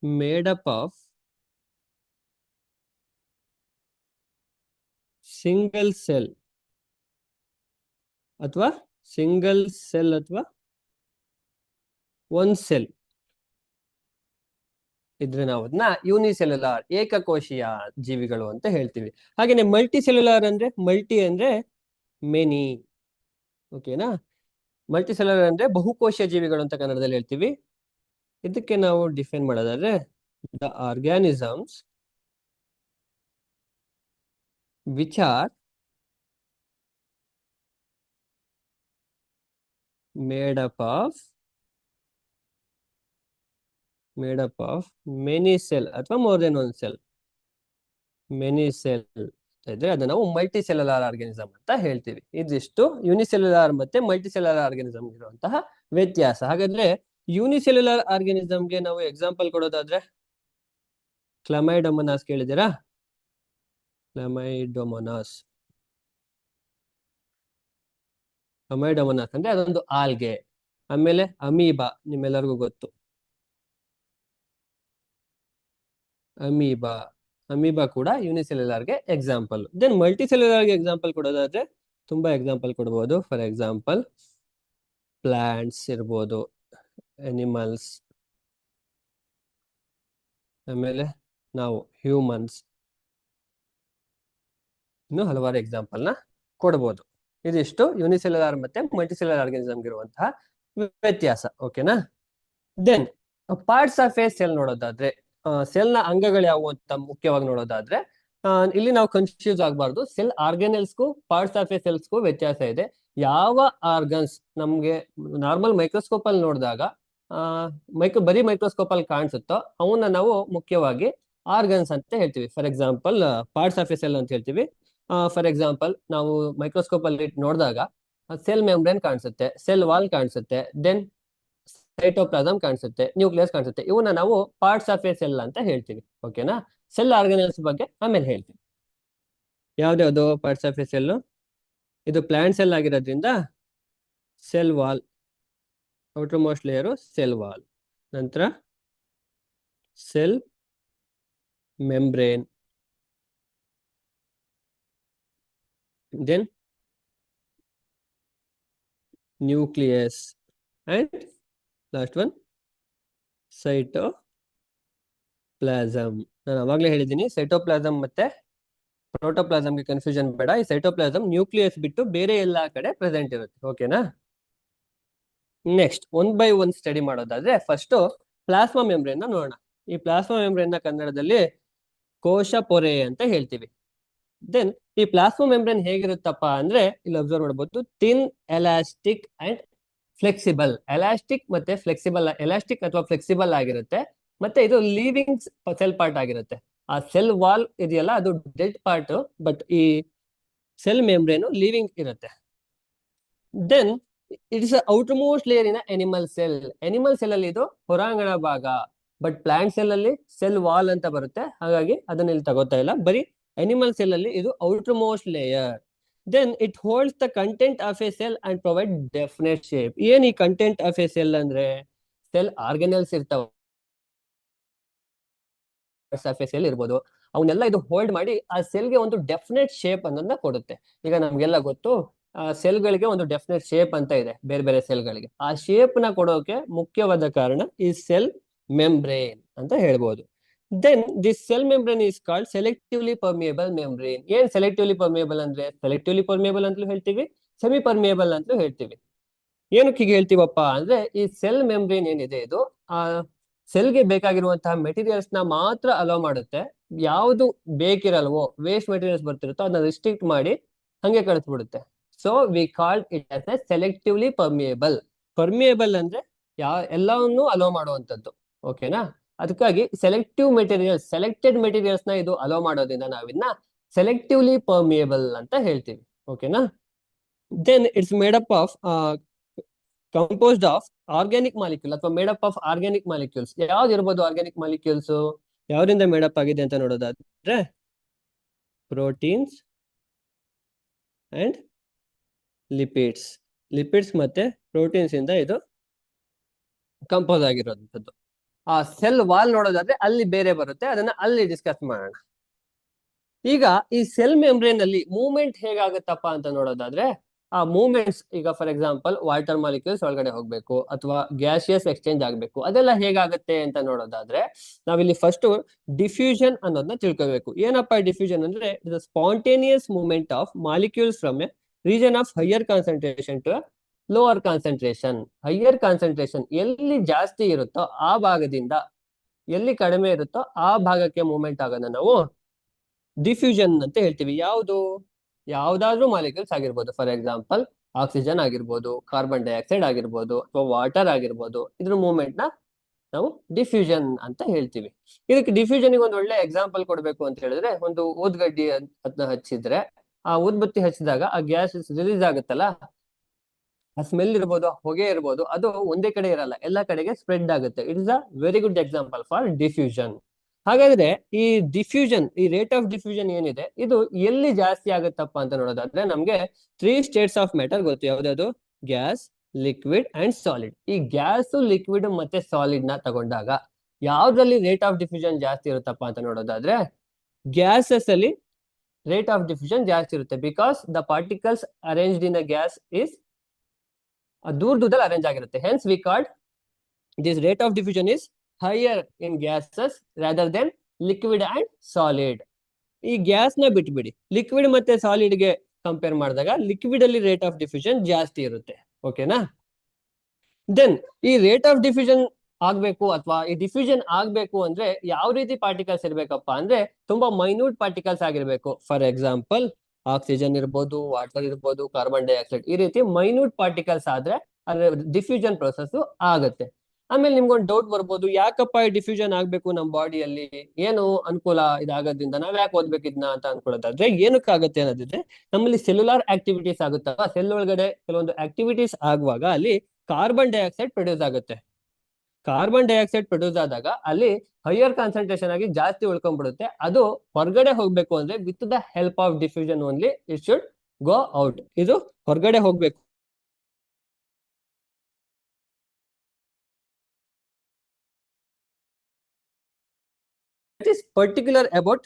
made up of single cell ಅಥವಾ ಒನ್ ಸೆಲ್ ಇದ್ರೆ ನಾವು ಅದನ್ನ ಯೂನಿಸೆಲ್ಯುಲಾರ್ ಏಕಕೋಶೀಯ ಜೀವಿಗಳು ಅಂತ ಹೇಳ್ತೀವಿ. ಹಾಗೇನೆ ಮಲ್ಟಿ ಸೆಲ್ಯುಲಾರ್ ಅಂದ್ರೆ ಮೆನಿ. ಓಕೆನಾ, ಮಲ್ಟಿಸೆಲ್ಯುಲರ್ ಅಂದ್ರೆ ಬಹುಕೋಶೀಯ ಜೀವಿಗಳು ಅಂತ ಕನ್ನಡದಲ್ಲಿ ಹೇಳ್ತೀವಿ. ಇದಕ್ಕೆ ನಾವು ಡಿಫೈನ್ ಮಾಡೋದಾದ್ರೆ the organisms which are made up of many cell ಅಥವಾ more than one cell. Many cell ಅಂತ ಮಾಡ್ತಾ ಇದ್ರೆ ಅದನ್ನ ನಾವು ಮಲ್ಟಿ ಸೆಲ್ಯುಲಾರ್ ಆರ್ಗಾನಿಸಮ್ ಅಂತ ಹೇಳ್ತೀವಿ. ಇದಿಷ್ಟು ಯೂನಿಸೆಲ್ಯುಲಾರ್ ಮತ್ತೆ ಮಲ್ಟಿ ಸೆಲ್ಯುಲಾರ್ ಆರ್ಗಾನಿಸಮ್ ಇರುವಂತಹ ವ್ಯತ್ಯಾಸ. ಹಾಗಾದ್ರೆ ಯೂನಿಸೆಲ್ಯುಲಾರ್ ಆರ್ಗಾನಿಸಮ್ಗೆ ನಾವು ಎಕ್ಸಾಂಪಲ್ ಕೊಡೋದಾದ್ರೆ ಕ್ಲಮೈಡೋಮೋನಾಸ್ ಕೇಳಿದ್ದೀರಾ? ಕ್ಲಮೈಡೋಮೋನಾಸ್ ಅಂದ್ರೆ ಅದೊಂದು ಆಲ್ಗೆ. ಆಮೇಲೆ ಅಮೀಬಾ ನಿಮ್ಮೆಲ್ಲರಿಗೂ ಗೊತ್ತು, ಅಮೀಬಾ ಕೂಡ ಯೂನಿಸೆಲ್ಯುಲಾರ್ಗೆ ಎಕ್ಸಾಂಪಲ್. ದೆನ್ ಮಲ್ಟಿ ಸೆಲ್ಯುಲಾರ್ಗೆ ಎಕ್ಸಾಂಪಲ್ ಕೊಡೋದಾದ್ರೆ ತುಂಬಾ ಎಕ್ಸಾಂಪಲ್ ಕೊಡ್ಬೋದು. ಫಾರ್ ಎಕ್ಸಾಂಪಲ್ ಪ್ಲಾಂಟ್ಸ್ ಇರ್ಬೋದು, ಅನಿಮಲ್ಸ್, ಆಮೇಲೆ ನಾವು ಹ್ಯೂಮನ್ಸ್, ಇನ್ನು ಹಲವಾರು ಎಕ್ಸಾಂಪಲ್ ನ ಕೊಡ್ಬೋದು. ಇದಿಷ್ಟು ಯೂನಿಸೆಲ್ಯುಲಾರ್ ಮತ್ತೆ ಮಲ್ಟಿಸೆಲ್ಯುಲಾರ್ ಆರ್ಗಾನಿಸಮ್ ಇರುವಂತಹ ವ್ಯತ್ಯಾಸ. ಓಕೆನಾ? Then parts of a cell ನೋಡೋದಾದ್ರೆ, ಸೆಲ್ ನ ಅಂಗಗಳು ಯಾವುವು ಅಂತ ಮುಖ್ಯವಾಗಿ ನೋಡೋದಾದ್ರೆ, ಇಲ್ಲಿ ನಾವು ಕನ್ಫ್ಯೂಸ್ ಆಗಬಾರ್ದು. ಸೆಲ್ ಆರ್ಗಾನೆಲ್ಸ್ಗೂ ಪಾರ್ಟ್ಸ್ ಆಫ್ ಎ ಸೆಲ್ಸ್ಗೂ ವ್ಯತ್ಯಾಸ ಇದೆ. ಯಾವ ಆರ್ಗನ್ಸ್ ನಮ್ಗೆ ನಾರ್ಮಲ್ ಮೈಕ್ರೋಸ್ಕೋಪ್ ಅಲ್ಲಿ ನೋಡಿದಾಗ ಬರೀ ಮೈಕ್ರೋಸ್ಕೋಪ್ ಅಲ್ಲಿ ಕಾಣಿಸುತ್ತೋ ಅವನ್ನ ನಾವು ಮುಖ್ಯವಾಗಿ ಆರ್ಗನ್ಸ್ ಅಂತ ಹೇಳ್ತೀವಿ. For example parts of a cell ಅಂತ ಹೇಳ್ತೀವಿ. ಫಾರ್ ಎಕ್ಸಾಂಪಲ್ ನಾವು ಮೈಕ್ರೋಸ್ಕೋಪ್ ಅಲ್ಲಿ ನೋಡಿದಾಗ ಸೆಲ್ ಮೆಂಬ್ರೇನ್ ಕಾಣಿಸುತ್ತೆ, ಸೆಲ್ ವಾಲ್ ಕಾಣಿಸುತ್ತೆ, ದೆನ್ ಸೈಟೋಪ್ಲಾಸಮ್ ಕಾಣಿಸುತ್ತೆ, ನ್ಯೂಕ್ಲಿಯಸ್ ಕಾಣಿಸುತ್ತೆ. ಇವನ್ನ ನಾವು ಪಾರ್ಟ್ಸ್ ಆಫ್ ಎ ಸೆಲ್ ಅಂತ ಹೇಳ್ತೀವಿ. ಓಕೆನಾ? ಸೆಲ್ ಆರ್ಗನಲ್ಸ್ ಬಗ್ಗೆ ಆಮೇಲೆ ಹೇಳ್ತೀವಿ. ಯಾವ್ದ್ಯಾವ್ದು ಪಾರ್ಟ್ಸ್ ಆಫ್ ಎ ಸೆಲ್? ಇದು ಪ್ಲಾಂಟ್ ಸೆಲ್ ಆಗಿರೋದ್ರಿಂದ cell wall, outer most layer cell wall, ನಂತರ cell membrane, then nucleus, and last one cytoplasm. ನಾನು ಅವಾಗಲೇ ಹೇಳಿದ್ದೀನಿ, ಸೈಟೋಪ್ಲಾಸಮ್ ಮತ್ತೆ ಪ್ರೋಟೋಪ್ಲಾಸಮ್ಗೆ ಕನ್ಫ್ಯೂಷನ್ ಬೇಡ. ಈ ಸೈಟೋಪ್ಲಾಸಮ್ ನ್ಯೂಕ್ಲಿಯಸ್ ಬಿಟ್ಟು ಬೇರೆ ಎಲ್ಲಾ ಕಡೆ ಪ್ರೆಸೆಂಟ್ ಇರುತ್ತೆ. ಓಕೆನಾ? Next one by one study ಮಾಡೋದಾದ್ರೆ ಫಸ್ಟ್ ಪ್ಲಾಸ್ಮಾ ಮೆಂಬ್ರೇನ್ ನೋಡೋಣ. ಈ ಪ್ಲಾಸ್ಮಾ ಮೆಂಬ್ರೇನ್ ನ ಕನ್ನಡದಲ್ಲಿ ಕೋಶ ಪೊರೆ ಅಂತ ಹೇಳ್ತೀವಿ. ದೆನ್ ಈ ಪ್ಲಾಸ್ಮಾ ಮೆಂಬ್ರೇನ್ ಹೇಗಿರುತ್ತಪ್ಪ ಅಂದ್ರೆ ಇಲ್ಲಿ ಅಬ್ಸರ್ವ್ ಮಾಡಬಹುದು, thin, elastic and flexible. Elastic ಮತ್ತೆ ಫ್ಲೆಕ್ಸಿಬಲ್, ಎಲಾಸ್ಟಿಕ್ ಅಥವಾ ಫ್ಲೆಕ್ಸಿಬಲ್ ಆಗಿರುತ್ತೆ. ಮತ್ತೆ ಇದು ಲೀವಿಂಗ್ ಸೆಲ್ ಪಾರ್ಟ್ ಆಗಿರುತ್ತೆ. ಆ ಸೆಲ್ ವಾಲ್ ಇದೆಯಲ್ಲ ಅದು ಡೆಡ್ ಪಾರ್ಟ್, ಬಟ್ ಈ ಸೆಲ್ ಮೆಂಬ್ರೇನ್ ಲಿವಿಂಗ್ ಇರುತ್ತೆ. Then it is outer most layer in animal cell. Animal cell ಅಲ್ಲಿ ಇದು ಹೊರಾಂಗಣ ಭಾಗ, ಬಟ್ ಪ್ಲಾಂಟ್ ಸೆಲ್ ಅಲ್ಲಿ ಸೆಲ್ ವಾಲ್ ಅಂತ ಬರುತ್ತೆ, ಹಾಗಾಗಿ ಅದನ್ನ ಇಲ್ಲಿ ತಗೋತಾ ಇಲ್ಲ. ಬರೀ ಅನಿಮಲ್ ಸೆಲ್ ಅಲ್ಲಿ ಇದು outer most layer. Then it holds the content of a cell and provide definite shape. ಏನ್ ಈ ಕಂಟೆಂಟ್ ಆಫ್ ಎ ಸೆಲ್ ಅಂದ್ರೆ ಸೆಲ್ ಆರ್ಗನಲ್ಸ್ ಇರ್ತಾವ, ಆಫ್ ಎ ಸೆಲ್ ಇರ್ಬೋದು, ಅವನ್ನೆಲ್ಲ ಇದು ಹೋಲ್ಡ್ ಮಾಡಿ ಆ ಸೆಲ್ಗೆ ಒಂದು ಡೆಫಿನೆಟ್ ಶೇಪ್ ಅನ್ನೋದನ್ನ ಕೊಡುತ್ತೆ. ಈಗ ನಮ್ಗೆಲ್ಲ ಗೊತ್ತು, ಸೆಲ್ಗಳಿಗೆ ಒಂದು ಡೆಫಿನೆಟ್ ಶೇಪ್ ಅಂತ ಇದೆ ಬೇರೆ ಬೇರೆ ಸೆಲ್ಗಳಿಗೆ. ಆ ಶೇಪ್ ನ ಕೊಡೋಕೆ ಮುಖ್ಯವಾದ ಕಾರಣ ಈ ಸೆಲ್ ಮೆಂಬ್ರೇನ್ ಅಂತ ಹೇಳ್ಬೋದು. Then this cell membrane is called selectively permeable membrane. ಏನ್ ಸೆಲೆಕ್ಟಿವ್ಲಿ ಪರ್ಮಿಯಬಲ್ ಅಂದ್ರೆ ಸೆಲೆಕ್ಟಿವ್ಲಿ ಪರ್ಮಿಯಬಲ್ ಅಂತಲೂ ಹೇಳ್ತೀವಿ, ಸೆಮಿ ಪರ್ಮಿಯಬಲ್ ಅಂತಲೂ ಹೇಳ್ತೀವಿ. ಏನಕ್ಕೆ ಹೀಗೆ ಹೇಳ್ತೀವಪ್ಪ ಅಂದ್ರೆ ಈ ಸೆಲ್ ಮೆಂಬ್ರೇನ್ ಏನಿದೆ ಇದು ಆ ಸೆಲ್ಗೆ ಬೇಕಾಗಿರುವಂತಹ ಮೆಟೀರಿಯಲ್ಸ್ ನ ಮಾತ್ರ ಅಲೋ ಮಾಡುತ್ತೆ. ಯಾವುದು ಬೇಕಿರಲ್ವೋ, ವೇಸ್ಟ್ ಮೆಟೀರಿಯಲ್ಸ್ ಬರ್ತಿರುತ್ತೋ ಅದನ್ನ ರಿಸ್ಟ್ರಿಕ್ಟ್ ಮಾಡಿ ಹಂಗೆ ಕಳಿಸ್ಬಿಡುತ್ತೆ. So we called it as a selectively permeable. Permeable ಅಂದ್ರೆ ಎಲ್ಲವನ್ನೂ ಅಲೋ ಮಾಡುವಂತದ್ದು. ಓಕೆನಾ? ಅದಕ್ಕಾಗಿ ಸೆಲೆಕ್ಟಿವ್ ಮೆಟೀರಿಯಲ್ಸ್, ಸೆಲೆಕ್ಟೆಡ್ ಮೆಟೀರಿಯಲ್ಸ್ ನ ಇದು ಅಲೋ ಮಾಡೋದ್ರಿಂದ ನಾವಿನ್ನ ಸೆಲೆಕ್ಟಿವ್ಲಿ ಪರ್ಮಿಯಬಲ್ ಅಂತ ಹೇಳ್ತೀವಿ. ಓಕೆನಾ? Then it's made up of composed of organic molecule ಅಥವಾ made up of organic molecules. ಯಾವ್ದು ಇರ್ಬೋದು ಆರ್ಗ್ಯಾನಿಕ್ ಮಾಲಿಕ್ಯೂಲ್ಸ್? ಯಾವ್ದ್ರಿಂದ ಮೇಡ್ ಅಪ್ ಆಗಿದೆ ಅಂತ ನೋಡೋದಾದ್ರೆ ಪ್ರೋಟೀನ್ಸ್ ಅಂಡ್ ಲಿಪಿಡ್ಸ್. ಲಿಪಿಡ್ಸ್ ಮತ್ತೆ ಪ್ರೋಟೀನ್ಸ್ ಇಂದ ಇದು ಕಂಪೋಸ್ ಆಗಿರೋದಂಥದ್ದು. ಆ ಸೆಲ್ ವಾಲ್ ನೋಡೋದಾದ್ರೆ ಅಲ್ಲಿ ಬೇರೆ ಬರುತ್ತೆ, ಅದನ್ನ ಅಲ್ಲಿ ಡಿಸ್ಕಸ್ ಮಾಡೋಣ. ಈಗ ಈ ಸೆಲ್ ಮೆಂಬ್ರೇನ್ ಅಲ್ಲಿ ಮೂವ್ಮೆಂಟ್ ಹೇಗಾಗತ್ತಪ್ಪ ಅಂತ ನೋಡೋದಾದ್ರೆ ಆ ಮೂವ್ಮೆಂಟ್ಸ್, ಈಗ ಫಾರ್ ಎಕ್ಸಾಂಪಲ್ ವಾಟರ್ ಮಾಲಿಕ್ಯೂಲ್ಸ್ ಒಳಗಡೆ ಹೋಗ್ಬೇಕು ಅಥವಾ ಗ್ಯಾಸಿಯಸ್ ಎಕ್ಸ್ಚೇಂಜ್ ಆಗ್ಬೇಕು, ಅದೆಲ್ಲ ಹೇಗಾಗುತ್ತೆ ಅಂತ ನೋಡೋದಾದ್ರೆ ನಾವಿಲ್ಲಿ ಫಸ್ಟ್ ಡಿಫ್ಯೂಷನ್ ಅನ್ನೋದನ್ನ ತಿಳ್ಕೋಬೇಕು. ಏನಪ್ಪಾ ಡಿಫ್ಯೂಷನ್ ಅಂದ್ರೆ ಇದು spontaneous movement of molecules from a region of higher concentration to lower concentration. Higher concentration ಎಲ್ಲಿ ಜಾಸ್ತಿ ಇರುತ್ತೋ ಆ ಭಾಗದಿಂದ ಎಲ್ಲಿ ಕಡಿಮೆ ಇರುತ್ತೋ ಆ ಭಾಗಕ್ಕೆ ಮೂವ್ಮೆಂಟ್ ಆಗೋದನ್ನ ನಾವು ಡಿಫ್ಯೂಷನ್ ಅಂತ ಹೇಳ್ತೀವಿ. ಯಾವ್ದಾದ್ರೂ ಮಾಲಿಕ್ಯೂಲ್ಸ್ ಆಗಿರ್ಬೋದು, ಫಾರ್ ಎಕ್ಸಾಂಪಲ್ ಆಕ್ಸಿಜನ್ ಆಗಿರ್ಬೋದು, ಕಾರ್ಬನ್ ಡೈಆಕ್ಸೈಡ್ ಆಗಿರ್ಬೋದು, ಅಥವಾ ವಾಟರ್ ಆಗಿರ್ಬೋದು, ಇದ್ರ ಮೂವ್ಮೆಂಟ್ ನ ನಾವು ಡಿಫ್ಯೂಷನ್ ಅಂತ ಹೇಳ್ತೀವಿ. ಇದಕ್ಕೆ ಡಿಫ್ಯೂಷನ್ಗೆ ಒಂದು ಒಳ್ಳೆ ಎಕ್ಸಾಂಪಲ್ ಕೊಡ್ಬೇಕು ಅಂತ ಹೇಳಿದ್ರೆ, ಒಂದು ಊದ್ಗಡ್ಡಿ ಅದನ್ನ ಹಚ್ಚಿದ್ರೆ, ಆ ಊದ್ಬತ್ತಿ ಹಚ್ಚಿದಾಗ ಆ ಗ್ಯಾಸ್ ರಿಲೀಸ್ ಆಗುತ್ತಲ್ಲ, ಆ ಸ್ಮೆಲ್ ಇರ್ಬೋದು, ಆ ಹೊಗೆ ಇರ್ಬೋದು, ಅದು ಒಂದೇ ಕಡೆ ಇರಲ್ಲ, ಎಲ್ಲಾ ಕಡೆಗೆ ಸ್ಪ್ರೆಡ್ ಆಗುತ್ತೆ. It is a very good example for diffusion. ಹಾಗಾದ್ರೆ ಈ ಡಿಫ್ಯೂಷನ್, ಈ ರೇಟ್ ಆಫ್ ಡಿಫ್ಯೂಷನ್ ಏನಿದೆ, ಇದು ಎಲ್ಲಿ ಜಾಸ್ತಿ ಆಗುತ್ತಪ್ಪ ಅಂತ ನೋಡೋದಾದ್ರೆ, ನಮ್ಗೆ 3 ಸ್ಟೇಟ್ಸ್ ಆಫ್ ಮ್ಯಾಟರ್ ಗೊತ್ತು. ಯಾವ್ದಾದ್ರು ಗ್ಯಾಸ್, ಲಿಕ್ವಿಡ್ ಅಂಡ್ ಸಾಲಿಡ್. ಈ ಗ್ಯಾಸ್, ಲಿಕ್ವಿಡ್ ಮತ್ತೆ ಸಾಲಿಡ್ ನ ತಗೊಂಡಾಗ ಯಾವ್ದ್ರಲ್ಲಿ ರೇಟ್ ಆಫ್ ಡಿಫ್ಯೂಷನ್ ಜಾಸ್ತಿ ಇರುತ್ತಪ್ಪ ಅಂತ ನೋಡೋದಾದ್ರೆ, ಗ್ಯಾಸಸ್ ಅಲ್ಲಿ ರೇಟ್ ಆಫ್ ಡಿಫ್ಯೂಷನ್ ಜಾಸ್ತಿ ಇರುತ್ತೆ. Because the particles arranged in a gas is ದೂರ ದೂರದಲ್ಲಿ ಅರೇಂಜ್ ಆಗಿರುತ್ತೆ. Hence we called this rate of diffusion is higher in gases rather then liquid and solid. ಈ ಗ್ಯಾಸ್ ನ ಬಿಟ್ಬಿಡಿ, ಲಿಕ್ವಿಡ್ ಮತ್ತೆ ಸಾಲಿಡ್ ಗೆ ಕಂಪೇರ್ ಮಾಡಿದಾಗ ಲಿಕ್ವಿಡ್ ಅಲ್ಲಿ ರೇಟ್ ಆಫ್ ಡಿಫ್ಯೂಷನ್ ಜಾಸ್ತಿ ಇರುತ್ತೆ. ಓಕೆನಾ? ದೆನ್ ಈ ರೇಟ್ ಆಫ್ ಡಿಫ್ಯೂಷನ್ ಆಗ್ಬೇಕು ಅಥವಾ ಈ ಡಿಫ್ಯೂಷನ್ ಆಗ್ಬೇಕು ಅಂದ್ರೆ ಯಾವ ರೀತಿ ಪಾರ್ಟಿಕಲ್ಸ್ ಇರ್ಬೇಕಪ್ಪ ಅಂದ್ರೆ, ತುಂಬಾ ಮೈನ್ಯೂಟ್ ಪಾರ್ಟಿಕಲ್ಸ್ ಆಗಿರ್ಬೇಕು. ಫಾರ್ ಎಕ್ಸಾಂಪಲ್, ಆಕ್ಸಿಜನ್ ಇರ್ಬೋದು, ವಾಟರ್ ಇರ್ಬೋದು, ಕಾರ್ಬನ್ ಡೈಆಕ್ಸೈಡ್, ಈ ರೀತಿ ಮೈನ್ಯೂಟ್ ಪಾರ್ಟಿಕಲ್ಸ್ ಆದ್ರೆ ಅದ್ರ ಡಿಫ್ಯೂಷನ್ ಪ್ರೊಸೆಸ್ ಆಗುತ್ತೆ. ಆಮೇಲೆ ನಿಮ್ಗೊಂದು ಡೌಟ್ ಬರ್ಬೋದು, ಯಾಕಪ್ಪ ಈ ಡಿಫ್ಯೂಷನ್ ಆಗ್ಬೇಕು ನಮ್ಮ ಬಾಡಿಯಲ್ಲಿ, ಏನು ಅನುಕೂಲ ಇದಾಗೋದ್ರಿಂದ, ನಾವ್ ಯಾಕೆ ಓದ್ಬೇಕು ಇದನ್ನ ಅಂತ ಅನ್ಕೊಳ್ಳೋದಾದ್ರೆ, ಏನಕ್ಕಾಗತ್ತೆ ಅನ್ನೋದಿದ್ರೆ, ನಮ್ಮಲ್ಲಿ ಸೆಲ್ಯುಲಾರ್ ಆಕ್ಟಿವಿಟೀಸ್ ಆಗುತ್ತಲ್ಲ, ಸೆಲ್ ಒಳಗಡೆ ಕೆಲವೊಂದು ಆಕ್ಟಿವಿಟೀಸ್ ಆಗುವಾಗ ಅಲ್ಲಿ ಕಾರ್ಬನ್ ಡೈಆಕ್ಸೈಡ್ ಪ್ರೊಡ್ಯೂಸ್ ಆಗುತ್ತೆ. ಕಾರ್ಬನ್ ಡೈಆಕ್ಸೈಡ್ ಪ್ರೊಡ್ಯೂಸ್ ಆದಾಗ ಅಲ್ಲಿ ಹೈಯರ್ ಕಾನ್ಸಂಟ್ರೇಷನ್ ಆಗಿ ಜಾಸ್ತಿ ಉಳ್ಕೊಂಡ್ಬಿಡುತ್ತೆ. ಅದು ಹೊರಗಡೆ ಹೋಗ್ಬೇಕು ಅಂದ್ರೆ with the help of diffusion only it should go out. ಇದು ಹೊರಗಡೆ ಹೋಗ್ಬೇಕು. It is particular about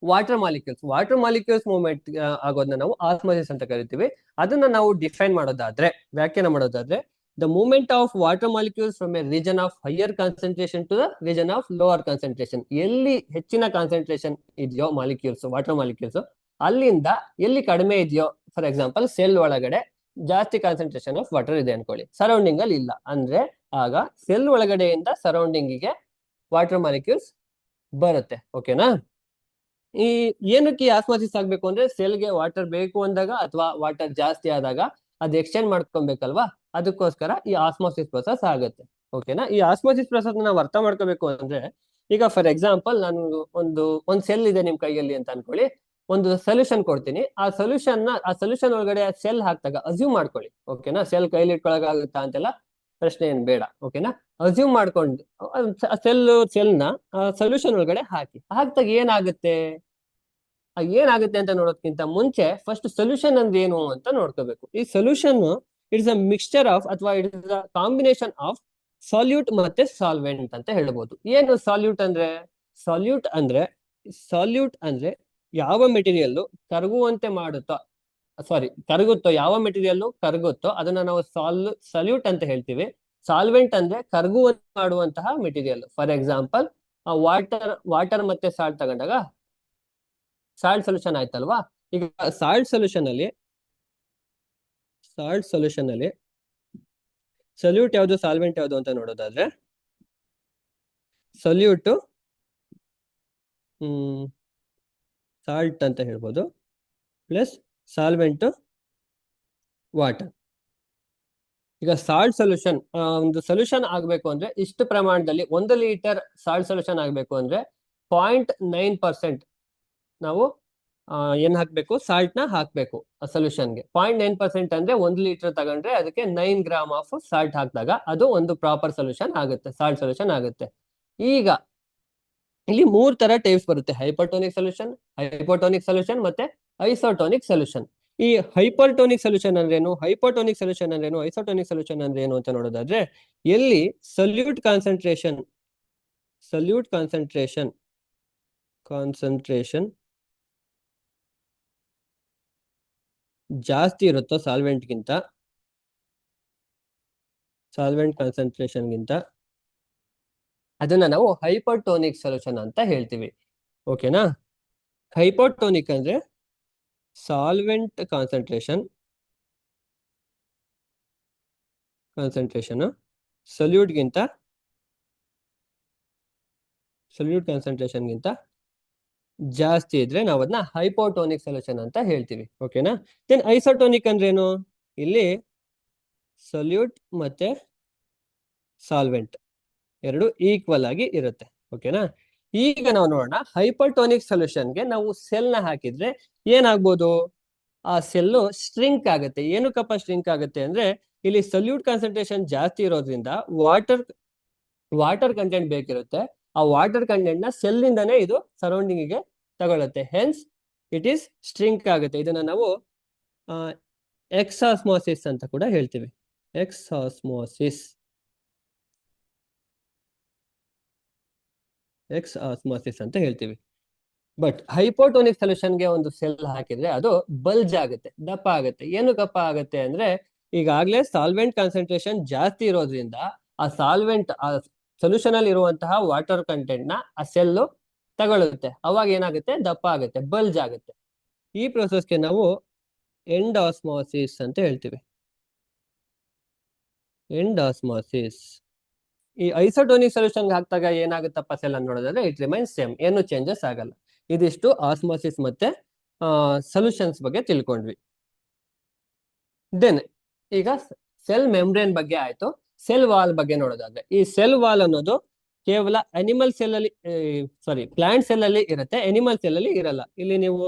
water molecules movement ಆಗೋದನ್ನ ನಾವು ಆಸ್ಮೋಸಿಸ್ ಅಂತ ಕರಿತೀವಿ. ಅದನ್ನ ನಾವು ಡಿಫೈನ್ ಮಾಡೋದಾದ್ರೆ, ವ್ಯಾಖ್ಯಾನ ಮಾಡೋದಾದ್ರೆ, the movement of water molecules from a region of higher concentration to the region of lower concentration. ಎಲ್ಲಿ ಹೆಚ್ಚಿನ ಕಾನ್ಸಂಟ್ರೇಷನ್ ಇದೆಯೋ ಮಾಲಿಕ್ಯೂಲ್ಸ್, ವಾಟರ್ ಮಾಲಿಕ್ಯೂಲ್ಸ್, ಅಲ್ಲಿಂದ ಎಲ್ಲಿ ಕಡಿಮೆ ಇದೆಯೋ, ಫಾರ್ ಎಕ್ಸಾಂಪಲ್ ಸೆಲ್ ಒಳಗಡೆ ಜಾಸ್ತಿ ಕಾನ್ಸಂಟ್ರೇಷನ್ ಆಫ್ ವಾಟರ್ ಇದೆ ಅನ್ಕೊಳ್ಳಿ, ಸರೌಂಡಿಂಗ್ ಅಲ್ಲಿ ಇಲ್ಲ ಅಂದ್ರೆ, ಆಗ ಸೆಲ್ ಒಳಗಡೆಯಿಂದ ಸರೌಂಡಿಂಗಿಗೆ ವಾಟರ್ ಮಾಲಿಕ್ಯೂಲ್ಸ್ ಬರುತ್ತೆ. ಓಕೆನಾ? ಈ ಏನಕ್ಕೆ ಆಸ್ಮಾಸಿಸ್ ಆಗ್ಬೇಕು ಅಂದ್ರೆ, ಸೆಲ್ಗೆ ವಾಟರ್ ಬೇಕು ಅಂದಾಗ ಅಥವಾ ವಾಟರ್ ಜಾಸ್ತಿ ಆದಾಗ ಅದು ಎಕ್ಸ್ಚೇಂಜ್ ಮಾಡ್ಕೊಬೇಕಲ್ವಾ, ಅದಕ್ಕೋಸ್ಕರ ಈ ಆಸ್ಮೋಸಿಸ್ ಪ್ರೊಸೆಸ್ ಆಗುತ್ತೆ. ಓಕೆನಾ? ಈ ಆಸ್ಮೋಸಿಸ್ ಪ್ರೊಸೆಸ್ ನಾವು ಅರ್ಥ ಮಾಡ್ಕೋಬೇಕು ಅಂದ್ರೆ, ಈಗ ಫಾರ್ ಎಕ್ಸಾಂಪಲ್ ನಾನು ಒಂದ್ ಸೆಲ್ ಇದೆ ನಿಮ್ ಕೈಯಲ್ಲಿ ಅಂತ ಅನ್ಕೊಳ್ಳಿ, ಒಂದು ಸೊಲ್ಯೂಷನ್ ಕೊಡ್ತೀನಿ. ಆ ಸೊಲ್ಯೂಷನ್ ಒಳಗಡೆ ಸೆಲ್ ಹಾಕ್ದಾಗ ಅಸ್ಯೂಮ್ ಮಾಡ್ಕೊಳ್ಳಿ. ಓಕೆನಾ? ಸೆಲ್ ಕೈಲಿ ಇಟ್ಕೊಳಕಾಗುತ್ತಾ ಅಂತೆಲ್ಲ ಪ್ರಶ್ನೆ ಏನ್ ಬೇಡ. ಓಕೆನಾ? ಅಸ್ಯೂಮ್ ಮಾಡ್ಕೊಂಡು ಸೆಲ್ನ ಸೊಲ್ಯೂಷನ್ ಒಳಗಡೆ ಹಾಕಿದಾಗ ಏನಾಗುತ್ತೆ ಅಂತ ನೋಡೋದಕ್ಕಿಂತ ಮುಂಚೆ ಫಸ್ಟ್ ಸೊಲ್ಯೂಷನ್ ಅಂದ್ರೆ ಏನು ಅಂತ ನೋಡ್ಕೋಬೇಕು. ಈ solution it's a mixture of, ಅಥವಾ it is a combination of solute ಮತ್ತೆ ಸಾಲ್ವೆಂಟ್ ಅಂತ ಹೇಳ್ಬೋದು. ಏನು ಸಾಲ್ಯೂಟ್ ಅಂದ್ರೆ? ಸಾಲ್ಯೂಟ್ ಅಂದ್ರೆ ಯಾವ ಮೆಟೀರಿಯಲ್ ಕರಗುವಂತೆ ಮಾಡುತ್ತೋ, ಯಾವ ಮೆಟೀರಿಯಲ್ ಕರಗುತ್ತೋ ಅದನ್ನ ನಾವು ಸಲ್ಯೂಟ್ ಅಂತ ಹೇಳ್ತೀವಿ. ಸಾಲ್ವೆಂಟ್ ಅಂದ್ರೆ ಕರಗುವಂತೆ ಮಾಡುವಂತಹ ಮೆಟೀರಿಯಲ್. ಫಾರ್ ಎಕ್ಸಾಂಪಲ್, ವಾಟರ್ ಮತ್ತೆ ಸಾಲ್ಟ್ ತಗೊಂಡಾಗ ಸಾಲ್ಟ್ ಸೊಲ್ಯೂಷನ್ ಆಯ್ತಲ್ವಾ. ಈಗ ಸಾಲ್ಟ್ ಸೊಲ್ಯೂಷನ್ ಅಲ್ಲಿ ಸಲ್ಯೂಟ್ ಯಾವುದು, ಸಾಲ್ವೆಂಟ್ ಯಾವುದು ಅಂತ ನೋಡೋದಾದ್ರೆ, ಸಲ್ಯೂಟ್ ಸಾಲ್ಟ್ ಅಂತ ಹೇಳ್ಬೋದು, ಪ್ಲಸ್ ಸಾಲ್ವೆಂಟ್ ವಾಟರ್. ಈಗ ಸಾಲ್ಟ್ ಸೊಲ್ಯೂಷನ್, ಒಂದು ಸೊಲ್ಯೂಷನ್ ಆಗ್ಬೇಕು ಅಂದ್ರೆ ಇಷ್ಟು ಪ್ರಮಾಣದಲ್ಲಿ 1 ಲೀಟರ್ ಸಾಲ್ಟ್ ಸೊಲ್ಯೂಷನ್ ಆಗ್ಬೇಕು ಅಂದ್ರೆ 0.9% ನಾವು ಏನ್ ಹಾಕ್ಬೇಕು, ಸಾಲ್ಟ್ ನ ಹಾಕ್ಬೇಕು ಆ ಸೊಲ್ಯೂಷನ್ಗೆ. 0.9% ಅಂದ್ರೆ 1 ಲೀಟರ್ ತಗೊಂಡ್ರೆ ಅದಕ್ಕೆ 9 ಗ್ರಾಮ್ ಆಫ್ ಸಾಲ್ಟ್ ಹಾಕಿದಾಗ ಅದು ಒಂದು ಪ್ರಾಪರ್ ಸೊಲ್ಯೂಷನ್ ಆಗುತ್ತೆ, ಸಾಲ್ಟ್ ಸೊಲ್ಯೂಷನ್ ಆಗುತ್ತೆ. ಈಗ ಇಲ್ಲಿ 3 ತರ ಟೈಪ್ಸ್ ಬರುತ್ತೆ: ಹೈಪರ್ಟೋನಿಕ್ ಸೊಲ್ಯೂಷನ್ ಮತ್ತೆ ಐಸೋಟೋನಿಕ್ ಸೊಲ್ಯೂಷನ್. ಈ ಹೈಪರ್ಟೋನಿಕ್ ಸೊಲ್ಯೂಷನ್ ಅಂದ್ರೇನು, ಐಸೋಟೋನಿಕ್ ಸೊಲ್ಯೂಷನ್ ಅಂದ್ರೆ ಏನು ಅಂತ ನೋಡೋದಾದ್ರೆ, ಎಲ್ಲಿ ಸಲ್ಯೂಟ್ ಕಾನ್ಸಂಟ್ರೇಷನ್ ಜಾಸ್ತಿ ಇರುತ್ತೋ ಸಾಲ್ವೆಂಟ್ ಕಾನ್ಸಂಟ್ರೇಷನ್ ಗಿಂತ, ಅದನ್ನ ನಾವು ಹೈಪರ್ಟೋನಿಕ್ ಸೊಲ್ಯೂಷನ್ ಅಂತ ಹೇಳ್ತೀವಿ. ಓಕೆನಾ? ಹೈಪರ್ಟೋನಿಕ್ ಅಂದ್ರೆ ಸಾಲ್ವೆಂಟ್ ಕಾನ್ಸಂಟ್ರೇಷನ್ ಸಲ್ಯೂಟ್ ಕಾನ್ಸಂಟ್ರೇಷನ್ ಗಿಂತ ಜಾಸ್ತಿ ಇದ್ರೆ ನಾವು ಅದನ್ನ ಹೈಪೋಟೋನಿಕ್ ಸೊಲ್ಯೂಷನ್ ಅಂತ ಹೇಳ್ತೀವಿ. ಓಕೆನಾ? ದೆನ್ ಐಸೋಟೋನಿಕ್ ಅಂದ್ರೇನು? ಇಲ್ಲಿ ಸಲ್ಯೂಟ್ ಮತ್ತೆ ಸಾಲ್ವೆಂಟ್ ಎರಡು ಈಕ್ವಲ್ ಆಗಿ ಇರುತ್ತೆ. ಓಕೆನಾ? ಈಗ ನಾವು ನೋಡೋಣ ಹೈಪರ್ಟೋನಿಕ್ ಸೊಲ್ಯೂಷನ್ಗೆ ನಾವು ಸೆಲ್ ನ ಹಾಕಿದ್ರೆ ಏನಾಗ್ಬೋದು? ಆ ಸೆಲ್ಲು ಸ್ಟ್ರಿಂಕ್ ಆಗುತ್ತೆ. ಏನಕ್ಕಪ್ಪ ಸ್ಟ್ರಿಂಕ್ ಆಗುತ್ತೆ ಅಂದ್ರೆ, ಇಲ್ಲಿ ಸೊಲ್ಯೂಟ್ ಕಾನ್ಸಂಟ್ರೇಷನ್ ಜಾಸ್ತಿ ಇರೋದ್ರಿಂದ ವಾಟರ್ ಕಂಟೆಂಟ್ ಬೇಕಿರುತ್ತೆ. ಆ ವಾಟರ್ ಕಂಟೆಂಟ್ ನ ಸೆಲ್ ಇಂದಾನೆ ಇದು ಸರೌಂಡಿಂಗ್ ಗೆ ತಗೊಳುತ್ತೆ. ಹೆನ್ಸ್ ಇಟ್ ಈಸ್ ಸ್ಟ್ರಿಂಕ್ ಆಗುತ್ತೆ. ಇದನ್ನ ನಾವು ಎಕ್ಸಾಸ್ಮೋಸಿಸ್ ಅಂತ ಕೂಡ ಹೇಳ್ತೀವಿ. ಎಕ್ಸಾಸ್ಮೋಸಿಸ್ ಅಂತ ಹೇಳ್ತೀವಿ. ಬಟ್ ಹೈಪೋಟೋನಿಕ್ ಸೊಲ್ಯೂಷನ್ಗೆ ಒಂದು ಸೆಲ್ ಹಾಕಿದ್ರೆ ಅದು ಬಲ್ಜ್ ಆಗುತ್ತೆ, ದಪ್ಪ ಆಗುತ್ತೆ. ಏನು ದಪ್ಪ ಆಗುತ್ತೆ ಅಂದ್ರೆ, ಈಗಾಗಲೇ ಸಾಲ್ವೆಂಟ್ ಕಾನ್ಸಂಟ್ರೇಷನ್ ಜಾಸ್ತಿ ಇರೋದ್ರಿಂದ ಆ ಸಾಲ್ವೆಂಟ್ ಆ ಸೊಲ್ಯೂಷನ್ ಅಲ್ಲಿ ಇರುವಂತಹ ವಾಟರ್ ಕಂಟೆಂಟ್ ನ ಆ ಸೆಲ್ಲು ತಗೊಳುತ್ತೆ. ಅವಾಗ ಏನಾಗುತ್ತೆ? ದಪ್ಪ ಆಗುತ್ತೆ, ಬಲ್ಜ್ ಆಗುತ್ತೆ. ಈ ಪ್ರೊಸೆಸ್ಗೆ ನಾವು ಎಂಡಾಸ್ಮೋಸಿಸ್ ಅಂತ ಹೇಳ್ತೀವಿ. ಎಂಡಾಸ್ಮೋಸಿಸ್. ಈ ಐಸೋಟೋನಿಕ್ ಸೊಲ್ಯೂಷನ್ ಹಾಕಿದಾಗ ಏನಾಗುತ್ತಪ್ಪ ಸೆಲ್ ಅನ್ನು ನೋಡೋದಾದ್ರೆ ಇಟ್ ರಿಮೈನ್ಸ್ ಸೇಮ್, ಏನು ಚೇಂಜಸ್ ಆಗಲ್ಲ. ಇದಿಷ್ಟು ಆಸ್ಮೋಸಿಸ್ ಮತ್ತೆ ಸೊಲ್ಯೂಷನ್ಸ್ ಬಗ್ಗೆ ತಿಳ್ಕೊಂಡ್ವಿ. ದೆನ್ ಈಗ ಸೆಲ್ ಮೆಂಬ್ರೇನ್ ಬಗ್ಗೆ ಆಯ್ತು. ಸೆಲ್ ವಾಲ್ ಬಗ್ಗೆ ನೋಡೋದಾದ್ರೆ, ಈ ಸೆಲ್ ವಾಲ್ ಅನ್ನೋದು ಕೇವಲ ಅನಿಮಲ್ ಸೆಲ್ ಅಲ್ಲಿ ಪ್ಲಾಂಟ್ ಸೆಲ್ ಅಲ್ಲಿ ಇರುತ್ತೆ, ಅನಿಮಲ್ ಸೆಲ್ ಅಲ್ಲಿ ಇರಲ್ಲ. ಇಲ್ಲಿ ನೀವು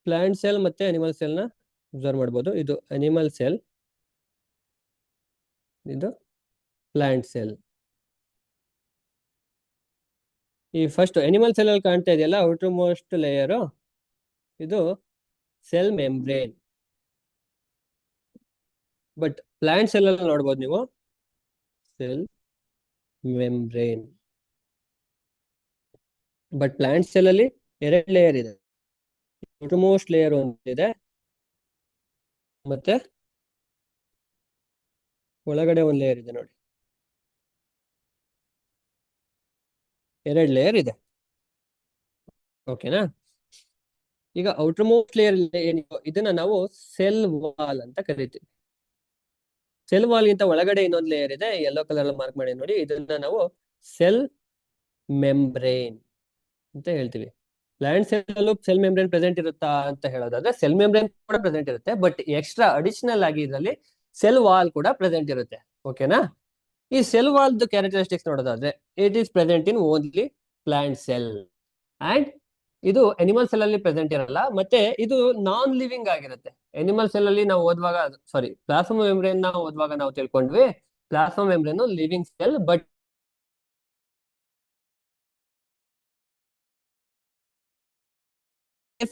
ಪ್ಲಾಂಟ್ ಸೆಲ್ ಮತ್ತೆ ಅನಿಮಲ್ ಸೆಲ್ ನ ಅಬ್ಸರ್ವ್ ಮಾಡ್ಬೋದು. ಇದು ಅನಿಮಲ್ ಸೆಲ್, ಇದು ಪ್ಲಾಂಟ್ ಸೆಲ್. ಈ ಫಸ್ಟ್ ಅನಿಮಲ್ ಸೆಲ್ ಅಲ್ಲಿ ಕಾಣ್ತಾ ಇದೆಯಲ್ಲ ಔಟರ್ ಮೋಸ್ಟ್ ಲೇಯರ್, ಇದು cell membrane. But plant cell ಅಲ್ಲಿ ನೋಡ್ಬೋದು ನೀವು cell membrane. But plant cell ಅಲ್ಲಿ ಎರಡು ಲೇಯರ್ ಇದೆ. ಔಟರ್ ಮೋಸ್ಟ್ ಲೇಯರ್ ಒಂದಿದೆ, ಮತ್ತೆ ಒಳಗಡೆ ಒಂದು ಲೇಯರ್ ಇದೆ ನೋಡಿ, ಎರಡು ಲೇಯರ್ ಇದೆ. ಓಕೆನಾ? ಈಗ ಔಟರ್ ಮೋಸ್ಟ್ ಲೇಯರ್ ಏನಿದೆ ಇದನ್ನ ನಾವು ಸೆಲ್ ವಾಲ್ ಅಂತ ಕರಿತೀವಿ. ಸೆಲ್ ವಾಲ್ ಗಿಂತ ಒಳಗಡೆ ಇನ್ನೊಂದು ಲೇಯರ್ ಇದೆ, ಯೆಲ್ಲೋ ಕಲರ್ ಮಾರ್ಕ್ ಮಾಡಿ ನೋಡಿ. ಇದನ್ನ ನಾವು ಸೆಲ್ ಮೆಂಬ್ರೇನ್ ಅಂತ ಹೇಳ್ತೀವಿ. Plant cell cell membrane present ಇರುತ್ತಾ ಅಂತ ಹೇಳೋದಾದ್ರೆ ಸೆಲ್ ಮೆಂಬ್ರೇನ್ ಕೂಡ ಪ್ರೆಸೆಂಟ್ ಇರುತ್ತೆ, ಬಟ್ ಎಕ್ಸ್ಟ್ರಾ ಅಡಿಷನಲ್ ಆಗಿ ಇದರಲ್ಲಿ ಸೆಲ್ ವಾಲ್ ಕೂಡ ಪ್ರೆಸೆಂಟ್ ಇರುತ್ತೆ. ಓಕೆನಾ? ಈ ಸೆಲ್ ವಾಲ್ ಕ್ಯಾರೆಕ್ಟರಿಸ್ಟಿಕ್ಸ್ ನೋಡೋದಾದ್ರೆ it is present in only plant cell and ಇದು ಅನಿಮಲ್ ಸೆಲ್ ಅಲ್ಲಿ ಪ್ರೆಸೆಂಟ್ ಇರಲ್ಲ. ಮತ್ತೆ ಇದು ನಾನ್ ಲಿವಿಂಗ್ ಆಗಿರುತ್ತೆ. ಅನಿಮಲ್ ಸೆಲ್ ಅಲ್ಲಿ ನಾವು ಓದುವಾಗ ಪ್ಲಾಸ್ಮಾ ಮೆಂಬ್ರೇನ್ ನಾವು ಓದುವಾಗ ನಾವು ತಿಳ್ಕೊಂಡ್ವಿ plasma membrane living cell, but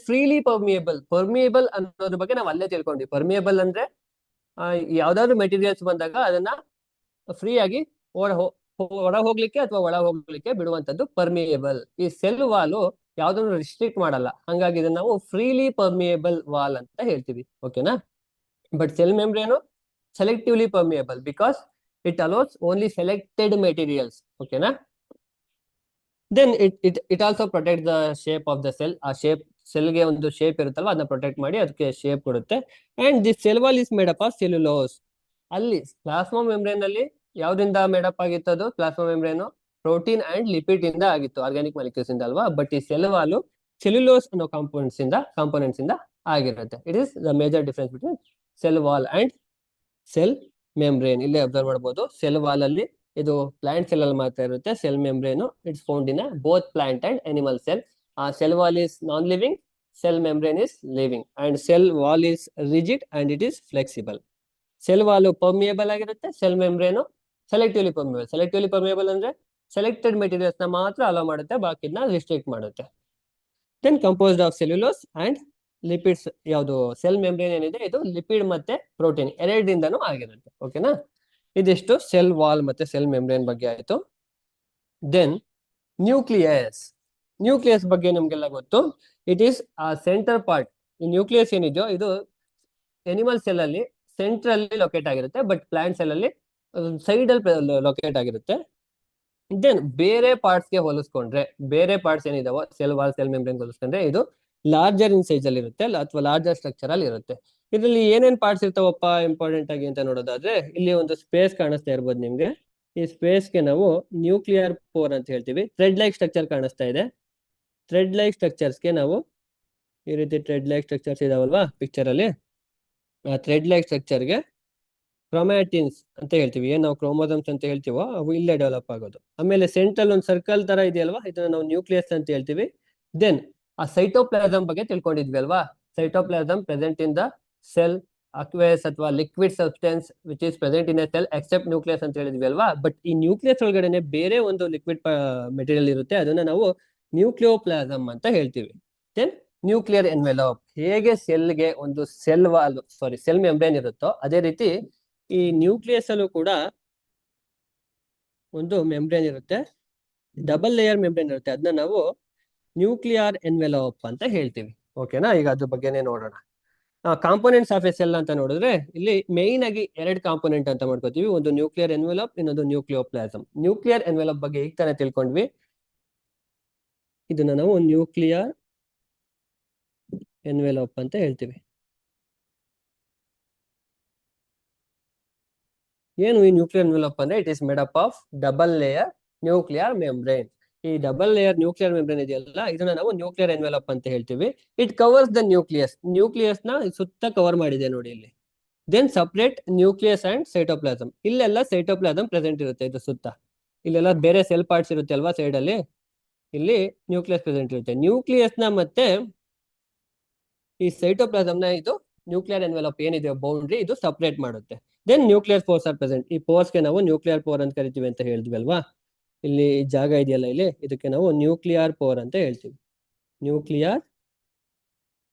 freely permeable ಅನ್ನೋದ್ರ ಬಗ್ಗೆ ನಾವು ಅಲ್ಲೇ ತಿಳ್ಕೊಂಡ್ವಿ. ಪರ್ಮಿಯಬಲ್ ಅಂದ್ರೆ ಯಾವ್ದಾದ್ರು ಮೆಟೀರಿಯಲ್ಸ್ ಬಂದಾಗ ಅದನ್ನ ಫ್ರೀ ಆಗಿ ಹೊರ ಹೋಗ್ಲಿಕ್ಕೆ ಅಥವಾ ಒಳ ಹೋಗ್ಲಿಕ್ಕೆ ಬಿಡುವಂತದ್ದು ಪರ್ಮಿಯಬಲ್. ಈ ಸೆಲ್ ವಾಲು ಯಾವ್ದನ್ನು ರಿಸ್ಟ್ರಿಕ್ಟ್ ಮಾಡಲ್ಲ, ಹಂಗಾಗಿ ಇದನ್ನ ನಾವು ಫ್ರೀಲಿ ಪರ್ಮಿಯಬಲ್ ವಾಲ್ ಅಂತ ಹೇಳ್ತೀವಿ. ಓಕೆನಾ? But cell membrane selectively permeable because it allows only selected materials. ಓಕೆನಾ? Then it also protect the shape of the cell. ಆ ಶೇಪ್ ಸೆಲ್ಗೆ ಒಂದು ಶೇಪ್ ಇರುತ್ತಲ್ವ, ಅದನ್ನ ಪ್ರೊಟೆಕ್ಟ್ ಮಾಡಿ ಅದಕ್ಕೆ ಶೇಪ್ ಕೊಡುತ್ತೆ. And this cell wall is made up of cellulose. ಅಲ್ಲಿ ಪ್ಲಾಸ್ಮಾ ಮೆಂಬ್ರೇನ್ ಅಲ್ಲಿ ಯಾವ್ದ್ರಿಂದ ಮೇಡಪ್ ಆಗಿತ್ತು? ಅದು plasma membrane protein and lipid ಇಂದ ಆಗಿತ್ತು, ಆರ್ಗ್ಯಾನಿಕ್ ಮಾಲಿಕ್ಯೂಲ್ಸ್ ಇಂದ ಅಲ್ವಾ. ಬಟ್ ಈ ಸೆಲ್ ವಾಲು ಸೆಲ್ಯುಲೋಸ್ ಅನ್ನೋ ಕಾಂಪೋನೆಂಟ್ಸ್ ಇಂದ ಆಗಿರುತ್ತೆ. It is the major difference between cell wall and sell membrane. ಇಲ್ಲಿ ಅಬ್ಸರ್ವ್ ಮಾಡಬಹುದು, ಸೆಲ್ ವಾಲ್ ಅಲ್ಲಿ ಇದು ಪ್ಲಾಂಟ್ ಸೆಲ್ ಅಲ್ಲಿ ಮಾತ್ರ ಇರುತ್ತೆ. Cell membrane it's found in both plant and animal cell. Cell wall is non-living, cell membrane is living, and cell wall is rigid and it is flexible. Cell wall permeable ಆಗಿರುತ್ತೆ, cell membrane selectively permeable ಅಂದ್ರೆ selected materials ನ ಮಾತ್ರ allow ಮಾಡುತ್ತೆ, ಬಾಕಿನ restrict ಮಾಡುತ್ತೆ. Then composed of cellulose and lipids. ಯಾವುದು cell membrane ಏನಿದೆ ಇದು ಲಿಪಿಡ್ ಮತ್ತೆ ಪ್ರೋಟೀನ್ ಎರಡರಿಂದನೂ ಆಗಿರುತ್ತೆ. ಓಕೆನಾ? ಇದಿಷ್ಟು ಸೆಲ್ ವಾಲ್ ಮತ್ತೆ ಸೆಲ್ ಮೆಂಬ್ರೇನ್ ಬಗ್ಗೆ ಆಯ್ತು. ದೆನ್ ನ್ಯೂಕ್ಲಿಯಸ್ ಬಗ್ಗೆ ನಮ್ಗೆಲ್ಲ ಗೊತ್ತು. It is a centre part. ಈ ನ್ಯೂಕ್ಲಿಯಸ್ ಏನಿದೆಯೋ ಇದು ಎನಿಮಲ್ ಸೆಲ್ ಅಲ್ಲಿ ಸೆಂಟ್ರಲ್ಲಿ ಲೊಕೇಟ್ ಆಗಿರುತ್ತೆ, ಬಟ್ ಪ್ಲಾಂಟ್ ಸೆಲ್ ಅಲ್ಲಿ ಸೈಡ್ ಅಲ್ಲಿ ಲೊಕೇಟ್ ಆಗಿರುತ್ತೆ. ದೆನ್ ಬೇರೆ ಪಾರ್ಟ್ಸ್ ಗೆ ಹೋಲಿಸ್ಕೊಂಡ್ರೆ, ಬೇರೆ ಪಾರ್ಟ್ಸ್ ಏನಿದಾವೋ ಸೆಲ್ ವಾಲ್ ಸೆಲ್ ಮೆಂಬ್ರೇನ್ ಹೋಲಿಸ್ಕೊಂಡ್ರೆ ಇದು ಲಾರ್ಜರ್ ಇನ್ ಸೈಜ್ ಅಲ್ಲಿ ಇರುತ್ತೆ ಅಥವಾ ಲಾರ್ಜರ್ ಸ್ಟ್ರಕ್ಚರ್ ಅಲ್ಲಿ ಇರುತ್ತೆ. ಇದರಲ್ಲಿ ಏನೇನ್ ಪಾರ್ಟ್ಸ್ ಇರ್ತಾವಪ್ಪ ಇಂಪಾರ್ಟೆಂಟ್ ಆಗಿ ಅಂತ ನೋಡೋದಾದ್ರೆ, ಇಲ್ಲಿ ಒಂದು ಸ್ಪೇಸ್ ಕಾಣಿಸ್ತಾ ಇರ್ಬೋದು ನಿಮ್ಗೆ. ಈ ಸ್ಪೇಸ್ಗೆ ನಾವು ನ್ಯೂಕ್ಲಿಯರ್ ಪೋರ್ ಅಂತ ಹೇಳ್ತೀವಿ. ಥ್ರೆಡ್ ಲೈಕ್ ಸ್ಟ್ರಕ್ಚರ್ ಕಾಣಿಸ್ತಾ ಇದೆ. ಥ್ರೆಡ್ ಲೈಕ್ ಸ್ಟ್ರಕ್ಚರ್ಸ್ಗೆ ನಾವು ಈ ರೀತಿ ಥ್ರೆಡ್ ಲೈಕ್ ಸ್ಟ್ರಕ್ಚರ್ಸ್ ಇದಾವಲ್ವಾ ಪಿಕ್ಚರ್ ಅಲ್ಲಿ, ಆ ಥ್ರೆಡ್ ಲೈಕ್ ಸ್ಟ್ರಕ್ಚರ್ಗೆ ಕ್ರೊಮ್ಯಾಟಿನ್ಸ್ ಅಂತ ಹೇಳ್ತೀವಿ. ಏನ್ ನಾವು ಕ್ರೋಮೋಸಮ್ಸ್ ಅಂತ ಹೇಳ್ತೀವೋ ಅವು ಇಲ್ಲೇ ಡೆವಲಪ್ ಆಗೋದು. ಆಮೇಲೆ ಸೆಂಟ್ರಲ್ ಒಂದು ಸರ್ಕಲ್ ತರ ಇದೆಯಲ್ವಾ, ಇದನ್ನ ನಾವು ನ್ಯೂಕ್ಲಿಯಸ್ ಅಂತ ಹೇಳ್ತೀವಿ. ದೆನ್ ಆ ಸೈಟೋಪ್ಲಾಸಮ್ ಬಗ್ಗೆ ತಿಳ್ಕೊಂಡಿದ್ವಿ ಅಲ್ವಾ. Cytoplasm present in the cell, aqueous ಅಥವಾ liquid substance which is present in a cell except nucleus ಅಂತ ಹೇಳಿದ್ವಿ ಅಲ್ವಾ. ಬಟ್ ಈ ನ್ಯೂಕ್ಲಿಯಸ್ ಒಳಗಡೆನೆ ಬೇರೆ ಒಂದು ಲಿಕ್ವಿಡ್ ಮೆಟೀರಿಯಲ್ ಇರುತ್ತೆ, ಅದನ್ನ ನಾವು ನ್ಯೂಕ್ಲಿಯೋಪ್ಲಾಸಮ್ ಅಂತ ಹೇಳ್ತೀವಿ. ದೆನ್ ನ್ಯೂಕ್ಲಿಯರ್ ಎನ್ವೆಲೋಪ್, ಹೇಗೆ ಸೆಲ್ಗೆ ಒಂದು ಸೆಲ್ ಮೆಂಬ್ರೇನ್ ಇರುತ್ತೋ ಅದೇ ರೀತಿ ಈ ನ್ಯೂಕ್ಲಿಯಸ್ ಅಲ್ಲೂ ಕೂಡ ಒಂದು ಮೆಂಬ್ರೇನ್ ಇರುತ್ತೆ, ಡಬಲ್ ಲೇಯರ್ ಮೆಂಬ್ರೇನ್ ಇರುತ್ತೆ. ಅದನ್ನ ನಾವು ನ್ಯೂಕ್ಲಿಯರ್ ಎನ್ವೆಲೋಪ್ ಅಂತ ಹೇಳ್ತೀವಿ. ಓಕೆನಾ, ಈಗ ಅದ್ರ ಬಗ್ಗೆನೇ ನೋಡೋಣ. ಕಾಂಪೋನೆಂಟ್ಸ್ ಆಫ್ ಎ ಸೆಲ್ ಅಂತ ನೋಡಿದ್ರೆ ಇಲ್ಲಿ ಮೇನ್ ಆಗಿ ಎರಡು ಕಾಂಪೋನೆಂಟ್ ಅಂತ ಮಾಡ್ಕೋತೀವಿ, ಒಂದು ನ್ಯೂಕ್ಲಿಯರ್ ಎನ್ವೆಲೋಪ್, ಇನ್ನೊಂದು ನ್ಯೂಕ್ಲಿಯೋಪ್ಲಾಸಮ್. ನ್ಯೂಕ್ಲಿಯರ್ ಎನ್ವೆಲೋಪ್ ಬಗ್ಗೆ ಈಗ ತಾನೇ ತಿಳ್ಕೊಂಡ್ವಿ. ಇದನ್ನ ನಾವು ನ್ಯೂಕ್ಲಿಯರ್ ಎನ್ವೆಲೋಪ್ ಅಂತ ಹೇಳ್ತೀವಿ. ಏನು ಈ ನ್ಯೂಕ್ಲಿಯರ್ ಎನ್ವೆಲೋಪ್ ಅಂದ್ರೆ, it is made up of double layer nuclear membrane. ಈ ಡಬಲ್ ಲೇಯರ್ ನ್ಯೂಕ್ಲಿಯರ್ ಮೆಂಬ್ರೇನ್ ಇದೆಯಲ್ಲ, ಇದನ್ನ ನಾವು ನ್ಯೂಕ್ಲಿಯರ್ ಎನ್ವೆಲೋಪ್ ಅಂತ ಹೇಳ್ತೀವಿ. It covers the nucleus, nucleus ನ ಸುತ್ತ ಕವರ್ ಮಾಡಿದೆ ನೋಡಿ ಇಲ್ಲಿ. Then separate nucleus and cytoplasm, ಇಲ್ಲೆಲ್ಲ ಸೈಟೋಪ್ಲಾಸಮ್ ಪ್ರೆಸೆಂಟ್ ಇರುತ್ತೆ ಇದು ಸುತ್ತ. ಇಲ್ಲೆಲ್ಲ ಬೇರೆ ಸೆಲ್ ಪಾರ್ಟ್ಸ್ ಇರುತ್ತೆ ಅಲ್ವಾ ಸೈಡ್ ಅಲ್ಲಿ, ಇಲ್ಲಿ ನ್ಯೂಕ್ಲಿಯಸ್ ಪ್ರೆಸೆಂಟ್ ಇರುತ್ತೆ. ನ್ಯೂಕ್ಲಿಯಸ್ ನ ಮತ್ತೆ ಈ ಸೈಟೋಪ್ಲಾಸಮ್ ನ ಇದು ನ್ಯೂಕ್ಲಿಯರ್ ಎನ್ವೆಲೋಪ್ ಏನಿದೆ ಬೌಂಡ್ರಿ, ಇದು ಸಪರೇಟ್ ಮಾಡುತ್ತೆ. Then nuclear pores are present. ಈ ಪೋರ್ಸ್ ಗೆ ನಾವು ನ್ಯೂಕ್ಲಿಯರ್ ಪೋರ್ ಅಂತ ಕರಿತೀವಿ ಅಂತ ಹೇಳಿದ್ವಿ ಅಲ್ವಾ. ಇಲ್ಲಿ ಜಾಗ ಇದೆಯಲ್ಲ ಇಲ್ಲಿ, ಇದಕ್ಕೆ ನಾವು ನ್ಯೂಕ್ಲಿಯರ್ ಪೋರ್ ಅಂತ ಹೇಳ್ತೀವಿ. ನ್ಯೂಕ್ಲಿಯರ್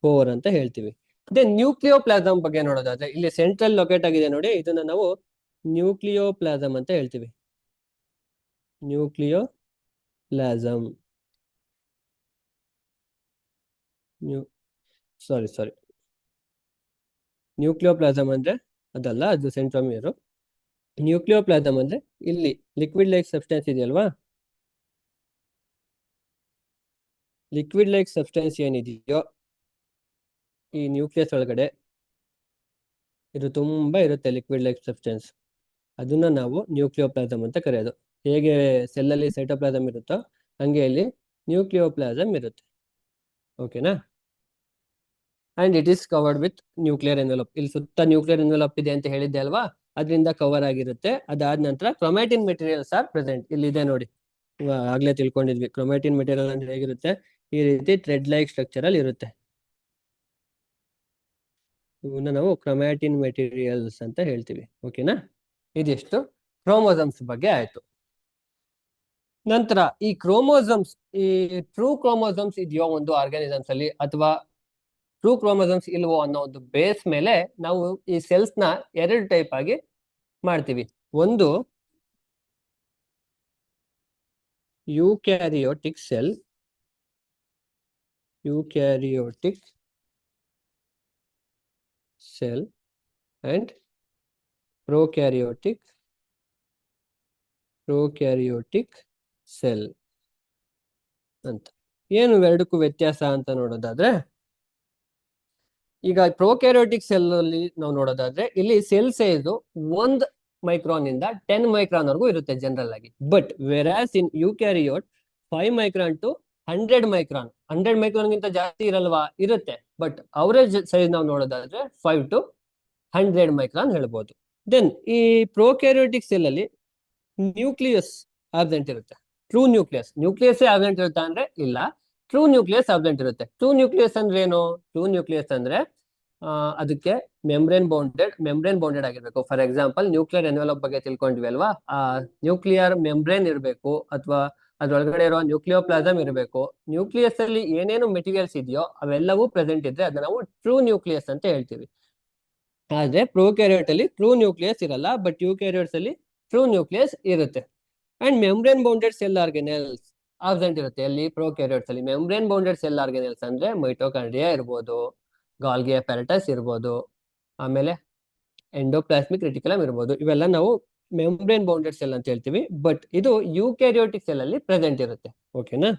ಪೋರ್ ಅಂತ ಹೇಳ್ತೀವಿ. ದೆನ್ ನ್ಯೂಕ್ಲಿಯೋಪ್ಲಾಸಮ್ ಬಗ್ಗೆ ನೋಡೋದಾದ್ರೆ, ಇಲ್ಲಿ ಸೆಂಟ್ರಲ್ ಲೊಕೇಟ್ ಆಗಿದೆ ನೋಡಿ, ಇದನ್ನ ನಾವು ನ್ಯೂಕ್ಲಿಯೋಪ್ಲಾಸಮ್ ಅಂತ ಹೇಳ್ತೀವಿ. ನ್ಯೂಕ್ಲಿಯೋಪ್ಲಾಸಮ್, ಸಾರಿ ನ್ಯೂಕ್ಲಿಯೋಪ್ಲಾಸಮ್ ಅಂದ್ರೆ ಅದಲ್ಲ, ಅದು ಸೆಂಟ್ರೋಮಿಯರ್. ನ್ಯೂಕ್ಲಿಯೋಪ್ಲಾಸಮ್ ಅಂದ್ರೆ ಇಲ್ಲಿ ಲಿಕ್ವಿಡ್ ಲೈಕ್ ಸಬ್ಸ್ಟೆನ್ಸ್ ಇದೆಯಲ್ವಾ, ಲಿಕ್ವಿಡ್ ಲೈಕ್ ಸಬ್ಸ್ಟೆನ್ಸ್ ಏನಿದೆಯೋ ಈ ನ್ಯೂಕ್ಲಿಯಸ್ ಒಳಗಡೆ ಇದು ತುಂಬಾ ಇರುತ್ತೆ, ಲಿಕ್ವಿಡ್ ಲೈಕ್ ಸಬ್ಸ್ಟೆನ್ಸ್. ಅದನ್ನ ನಾವು ನ್ಯೂಕ್ಲಿಯೋಪ್ಲಾಸಮ್ ಅಂತ ಕರೆಯೋದು. ಹೇಗೆ ಸೆಲ್ ಅಲ್ಲಿ ಸೈಟೋಪ್ಲಾಸಮ್ ಇರುತ್ತೋ ಹಂಗೆ ಇಲ್ಲಿ ನ್ಯೂಕ್ಲಿಯೋಪ್ಲಾಸಮ್ ಇರುತ್ತೆ. ಓಕೆನಾ, and it is covered with nuclear envelope. ಇಲ್ಲಿ ಸುತ್ತ ನ್ಯೂಕ್ಲಿಯರ್ ಎನ್ವೆಲೋಪ್ ಇದೆ ಅಂತ ಹೇಳಿದ್ದೆ ಅಲ್ವಾ, ಅದರಿಂದ ಕವರ್ ಆಗಿರುತ್ತೆ. ಅದಾದ ನಂತರ ಕ್ರೊಮ್ಯಾಟಿನ್ ಮೆಟೀರಿಯಲ್ಸ್ ಆರ್ ಪ್ರೆಸೆಂಟ್. ಇಲ್ಲಿ ಇದೆ ನೋಡಿ, ಆಗ್ಲೇ ತಿಳ್ಕೊಂಡಿದ್ವಿ ಕ್ರೊಮ್ಯಾಟಿನ್ ಮೆಟೀರಿಯಲ್ ಅಂದ್ರೆ ಹೇಗಿರುತ್ತೆ, ಈ ರೀತಿ ಥ್ರೆಡ್ ಲೈಕ್ ಸ್ಟ್ರಕ್ಚರ್ ಅಲ್ಲಿ ಇರುತ್ತೆ. ಇವನ್ನ ನಾವು ಕ್ರೊಮ್ಯಾಟಿನ್ ಮೆಟೀರಿಯಲ್ಸ್ ಅಂತ ಹೇಳ್ತೀವಿ. ಓಕೆನಾ, ಇದಿಷ್ಟು ಕ್ರೋಮೋಸಮ್ಸ್ ಬಗ್ಗೆ ಆಯ್ತು. ನಂತರ ಈ ಕ್ರೋಮೋಸಮ್ಸ್, ಈ ಟ್ರೂ ಕ್ರೋಮೋಸಮ್ಸ್ ಇದೆಯೋ ಒಂದು ಆರ್ಗಾನಿಸಮ್ಸ್ ಅಲ್ಲಿ, ಅಥವಾ ಟ್ರೂ ಕ್ರೋಮೋಸಮ್ಸ್ ಇಲ್ವೋ ಅನ್ನೋ ಒಂದು ಬೇಸ್ ಮೇಲೆ ನಾವು ಈ ಸೆಲ್ಸ್ ನ ಎರಡು ಟೈಪ್ ಆಗಿ ಮಾಡ್ತೀವಿ. ಒಂದು eukaryotic cell, eukaryotic cell and prokaryotic cell ಅಂತ. ಏನು ಎರಡಕ್ಕೂ ವ್ಯತ್ಯಾಸ ಅಂತ ನೋಡೋದಾದ್ರೆ, ಈಗ ಪ್ರೊಕ್ಯಾರಿಯೋಟಿಕ್ ಸೆಲ್ ಅಲ್ಲಿ ನಾವು ನೋಡೋದಾದ್ರೆ ಇಲ್ಲಿ ಸೆಲ್ ಸೈಜ್ 1 ಮೈಕ್ರಾನ್ ಇಂದ 10 ಮೈಕ್ರಾನ್ ವರೆಗೂ ಇರುತ್ತೆ ಜನರಲ್ ಆಗಿ. But whereas in eukaryote 5 micron to 100 micron, 100 micron ಗಿಂತ ಜಾಸ್ತಿ ಇರಲ್ವಾ, ಇರುತ್ತೆ. ಬಟ್ ಅವರೇಜ್ ಸೈಜ್ ನಾವು ನೋಡೋದಾದ್ರೆ 5 to 100 ಮೈಕ್ರಾನ್ ಹೇಳ್ಬೋದು. ದೆನ್ ಈ ಪ್ರೊಕ್ಯಾರಿಯೋಟಿಕ್ ಸೆಲ್ ಅಲ್ಲಿ ನ್ಯೂಕ್ಲಿಯಸ್ ಆಬ್ಸೆಂಟ್ ಇರುತ್ತೆ. ಟ್ರೂ ನ್ಯೂಕ್ಲಿಯಸ್ ಆಬ್ಸೆಂಟ್ ಇರುತ್ತೆ ಅಂದ್ರೆ ಇಲ್ಲ, ಟ್ರೂ ನ್ಯೂಕ್ಲಿಯಸ್ ಆಬ್ಸೆಂಟ್ ಇರುತ್ತೆ. ಟ್ರೂ ನ್ಯೂಕ್ಲಿಯಸ್ ಅಂದ್ರೆ ಏನು? ಟ್ರೂ ನ್ಯೂಕ್ಲಿಯಸ್ ಅಂದ್ರೆ ಅದಕ್ಕೆ ಮೆಂಬ್ರೇನ್ ಬೌಂಡೆಡ್ ಆಗಿರ್ಬೇಕು. ಫಾರ್ ಎಕ್ಸಾಂಪಲ್ ನ್ಯೂಕ್ಲಿಯರ್ ಎನ್ವೆಲೋಪ್ ಬಗ್ಗೆ ತಿಳ್ಕೊಂಡ್ವಿ ಅಲ್ವಾ, ಆ ನ್ಯೂಕ್ಲಿಯರ್ ಮೆಂಬ್ರೇನ್ ಇರಬೇಕು, ಅಥವಾ ಅದ್ರೊಳಗಡೆ ಇರೋ ನ್ಯೂಕ್ಲಿಯೋಪ್ಲಾಸಮ್ ಇರಬೇಕು. ನ್ಯೂಕ್ಲಿಯಸ್ ಅಲ್ಲಿ ಏನೇನು ಮೆಟೀರಿಯಲ್ಸ್ ಇದೆಯೋ ಅವೆಲ್ಲವೂ ಪ್ರೆಸೆಂಟ್ ಇದ್ರೆ ಅದನ್ನ ನಾವು ಟ್ರೂ ನ್ಯೂಕ್ಲಿಯಸ್ ಅಂತ ಹೇಳ್ತೀವಿ. ಆದ್ರೆ ಪ್ರೊಕ್ಯಾರಿಯೋಟ್ ಅಲ್ಲಿ ಟ್ರೂ ನ್ಯೂಕ್ಲಿಯಸ್ ಇರಲ್ಲ, ಬಟ್ ಯೂಕ್ಯಾರಿಯೋಟ್ಸ್ ಅಲ್ಲಿ ಟ್ರೂ ನ್ಯೂಕ್ಲಿಯಸ್ ಇರುತ್ತೆ. And membrane bounded cell organelles absent ಇರುತ್ತೆ. ಅಲ್ಲಿ ಪ್ರೊಕ್ಯಾರಿಯೋಟ್ಸ್ ಅಲ್ಲಿ ಮೆಂಬ್ರೇನ್ ಬೌಂಡೆಡ್ ಸೆಲ್ ಆರ್ಗನೆಲ್ಸ್ ಅಂದ್ರೆ ಮೈಟೋಕಾಂಡ್ರಿಯಾ ಇರ್ಬೋದು, ಗಾಲ್ಗಿ ಅಪ್ಯಾರಟಸ್ ಇರ್ಬೋದು, ಆಮೇಲೆ ಎಂಡೋಪ್ಲಾಸ್ಮಿಕ್ ರೆಟಿಕ್ಯುಲಮ್ ಇರ್ಬೋದು. ಇವೆಲ್ಲ ನಾವು ಮೆಂಬ್ರೇನ್ ಬೌಂಡೆಡ್ ಸೆಲ್ ಅಂತ ಹೇಳ್ತೀವಿ. ಬಟ್ ಇದು ಯೂಕ್ಯಾರಿಯೋಟಿಕ್ ಸೆಲ್ ಅಲ್ಲಿ ಪ್ರೆಸೆಂಟ್ ಇರುತ್ತೆ. ಓಕೆನಾ,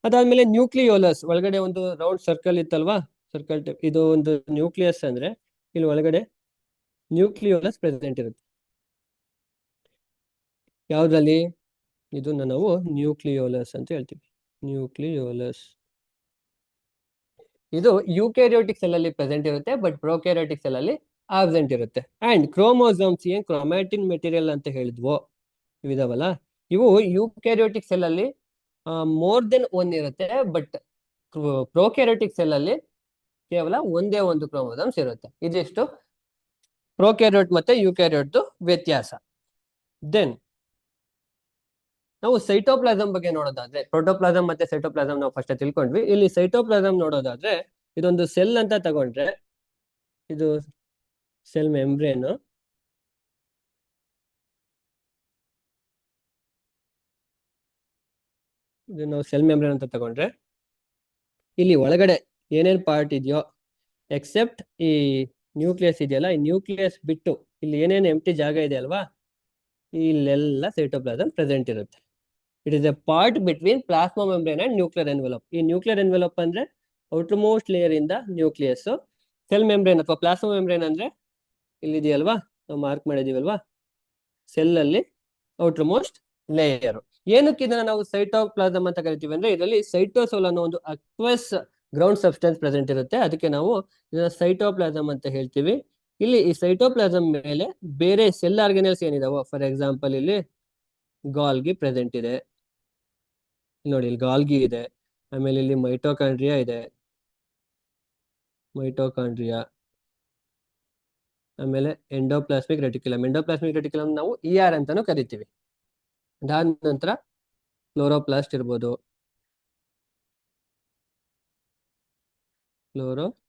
ಅದಾದ್ಮೇಲೆ ನ್ಯೂಕ್ಲಿಯೋಲಸ್ ಒಳಗಡೆ ಒಂದು ರೌಂಡ್ ಸರ್ಕಲ್ ಇತ್ತಲ್ವಾ, ಸರ್ಕಲ್ ಟೈಪ್, ಇದು ಒಂದು ನ್ಯೂಕ್ಲಿಯಸ್ ಅಂದ್ರೆ ಇಲ್ಲಿ ಒಳಗಡೆ ನ್ಯೂಕ್ಲಿಯೋಲಸ್ ಪ್ರೆಸೆಂಟ್ ಇರುತ್ತೆ. ಯಾವ್ದ್ರಲ್ಲಿ? ಇದನ್ನ ನಾವು ನ್ಯೂಕ್ಲಿಯೋಲಸ್ ಅಂತ ಹೇಳ್ತೀವಿ. ನ್ಯೂಕ್ಲಿಯೋಲಸ್ ಇದು ಯೂಕ್ಯಾರಿಯೋಟಿಕ್ ಸೆಲ್ ಅಲ್ಲಿ ಪ್ರೆಸೆಂಟ್ ಇರುತ್ತೆ, ಬಟ್ ಪ್ರೊಕ್ಯಾರಿಯೋಟಿಕ್ ಸೆಲ್ ಅಲ್ಲಿ ಆಬ್ಸೆಂಟ್ ಇರುತ್ತೆ. ಅಂಡ್ ಕ್ರೋಮೋಸೋಮ್ಸ್ ಏನ್ ಕ್ರೊಮ್ಯಾಟಿನ್ ಮೆಟೀರಿಯಲ್ ಅಂತ ಹೇಳಿದ್ವೋ ಇದಾವಲ್ಲ, ಇವು ಯೂಕ್ಯಾರಿಯೋಟಿಕ್ ಸೆಲ್ ಅಲ್ಲಿ ಮೋರ್ ದೆನ್ ಒನ್ ಇರುತ್ತೆ. ಬಟ್ ಪ್ರೋಕ್ಯಾರಿಯೋಟಿಕ್ ಸೆಲ್ ಅಲ್ಲಿ ಕೇವಲ ಒಂದೇ ಒಂದು ಕ್ರೋಮೋಸೋಮ್ಸ್ ಇರುತ್ತೆ. ಇದಿಷ್ಟು ಪ್ರೋಕ್ಯಾರಿಯೋಟ್ ಮತ್ತೆ ಯೂಕ್ಯಾರಿಯೋಟ್ ವ್ಯತ್ಯಾಸ. ದೆನ್ ನಾವು ಸೈಟೋಪ್ಲಾಸಮ್ ಬಗ್ಗೆ ನೋಡೋದಾದ್ರೆ, ಪ್ರೋಟೋಪ್ಲಾಸಮ್ ಮತ್ತೆ ಸೈಟೋಪ್ಲಾಸಮ್ ನಾವು ಫಸ್ಟ್ ತಿಳ್ಕೊಂಡ್ವಿ. ಇಲ್ಲಿ ಸೈಟೋಪ್ಲಾಸಮ್ ನೋಡೋದಾದ್ರೆ, ಇದೊಂದು ಸೆಲ್ ಅಂತ ತಗೊಂಡ್ರೆ, ಇದು ಸೆಲ್ ಮೆಂಬ್ರೇನ್. ಇದು ನಾವು ಸೆಲ್ ಮೆಂಬ್ರೇನ್ ಅಂತ ತಗೊಂಡ್ರೆ, ಇಲ್ಲಿ ಒಳಗಡೆ ಏನೇನ್ ಪಾರ್ಟ್ ಇದೆಯೋ ಎಕ್ಸೆಪ್ಟ್ ಈ ನ್ಯೂಕ್ಲಿಯಸ್ ಇದೆಯಲ್ಲ, ಈ ನ್ಯೂಕ್ಲಿಯಸ್ ಬಿಟ್ಟು ಇಲ್ಲಿ ಏನೇನು ಎಂಟಿ ಜಾಗ ಇದೆ ಅಲ್ವಾ, ಇಲ್ಲೆಲ್ಲ ಸೈಟೋಪ್ಲಾಸಮ್ ಪ್ರೆಸೆಂಟ್ ಇರುತ್ತೆ. It is A part between plasma membrane and nuclear envelope. ಈ ನ್ಯೂಕ್ಲಿಯರ್ ಎನ್ವೆಲಪ್ ಅಂದ್ರೆ ಔಟರ್ ಮೋಸ್ಟ್ ಲೇಯರ್ ಇಂದ ನ್ಯೂಕ್ಲಿಯಸ್. ಸೆಲ್ ಮೆಂಬ್ರೇನ್ ಅಥವಾ ಪ್ಲಾಸ್ಮಾ ಮೆಂಬ್ರೇನ್ ಅಂದ್ರೆ ಇಲ್ಲಿದೆಯಲ್ವಾ, ನಾವು ಮಾರ್ಕ್ ಮಾಡಿದೀವಲ್ವಾ, ಸೆಲ್ ಅಲ್ಲಿ ಔಟರ್ ಮೋಸ್ಟ್ ಲೇಯರ್. ಏನಕ್ಕೆ ಇದನ್ನ ನಾವು ಸೈಟೋಪ್ಲಾಸಮ್ ಅಂತ ಕರಿತೀವಿ ಅಂದ್ರೆ, ಇದರಲ್ಲಿ ಸೈಟೋಸೋಲ್ ಅನ್ನೋ ಒಂದು ಅಕ್ವಸ್ ಗ್ರೌಂಡ್ ಸಬ್ಸ್ಟೆನ್ಸ್ ಪ್ರೆಸೆಂಟ್ ಇರುತ್ತೆ. ಅದಕ್ಕೆ ನಾವು ಇದನ್ನ ಸೈಟೋಪ್ಲಾಸಮ್ ಅಂತ ಹೇಳ್ತೀವಿ. ಇಲ್ಲಿ ಈ ಸೈಟೋಪ್ಲಾಸಮ್ ಮೇಲೆ ಬೇರೆ ಸೆಲ್ ಆರ್ಗನಲ್ಸ್ ಏನಿದಾವೋ, ಫಾರ್ ಎಕ್ಸಾಂಪಲ್ ಇಲ್ಲಿ ಗಾಲ್ಗಿ ಪ್ರೆಸೆಂಟ್ ಇದೆ ನೋಡಿ, ಇಲ್ಲಿ ಗಾಲ್ಗಿ ಇದೆ. ಆಮೇಲೆ ಇಲ್ಲಿ ಮೈಟೋಕಾಂಡ್ರಿಯಾ ಇದೆ, ಮೈಟೋಕಾಂಡ್ರಿಯಾ. ಆಮೇಲೆ ಎಂಡೋಪ್ಲಾಸ್ಮಿಕ್ ರೆಟಿಕ್ಯುಲಮ್. ಎಂಡೋಪ್ಲಾಸ್ಮಿಕ್ ರೆಟಿಕ್ಯುಲಮ್ ನಾವು ಆರ್ ಅಂತಾನು ಕರಿತೀವಿ. ಅದಾದ ನಂತರ ಕ್ಲೋರೋಪ್ಲಾಸ್ಟ್ ಇರ್ಬೋದು, ಕ್ಲೋರೋಪ್ಲಾಸ್ಟ್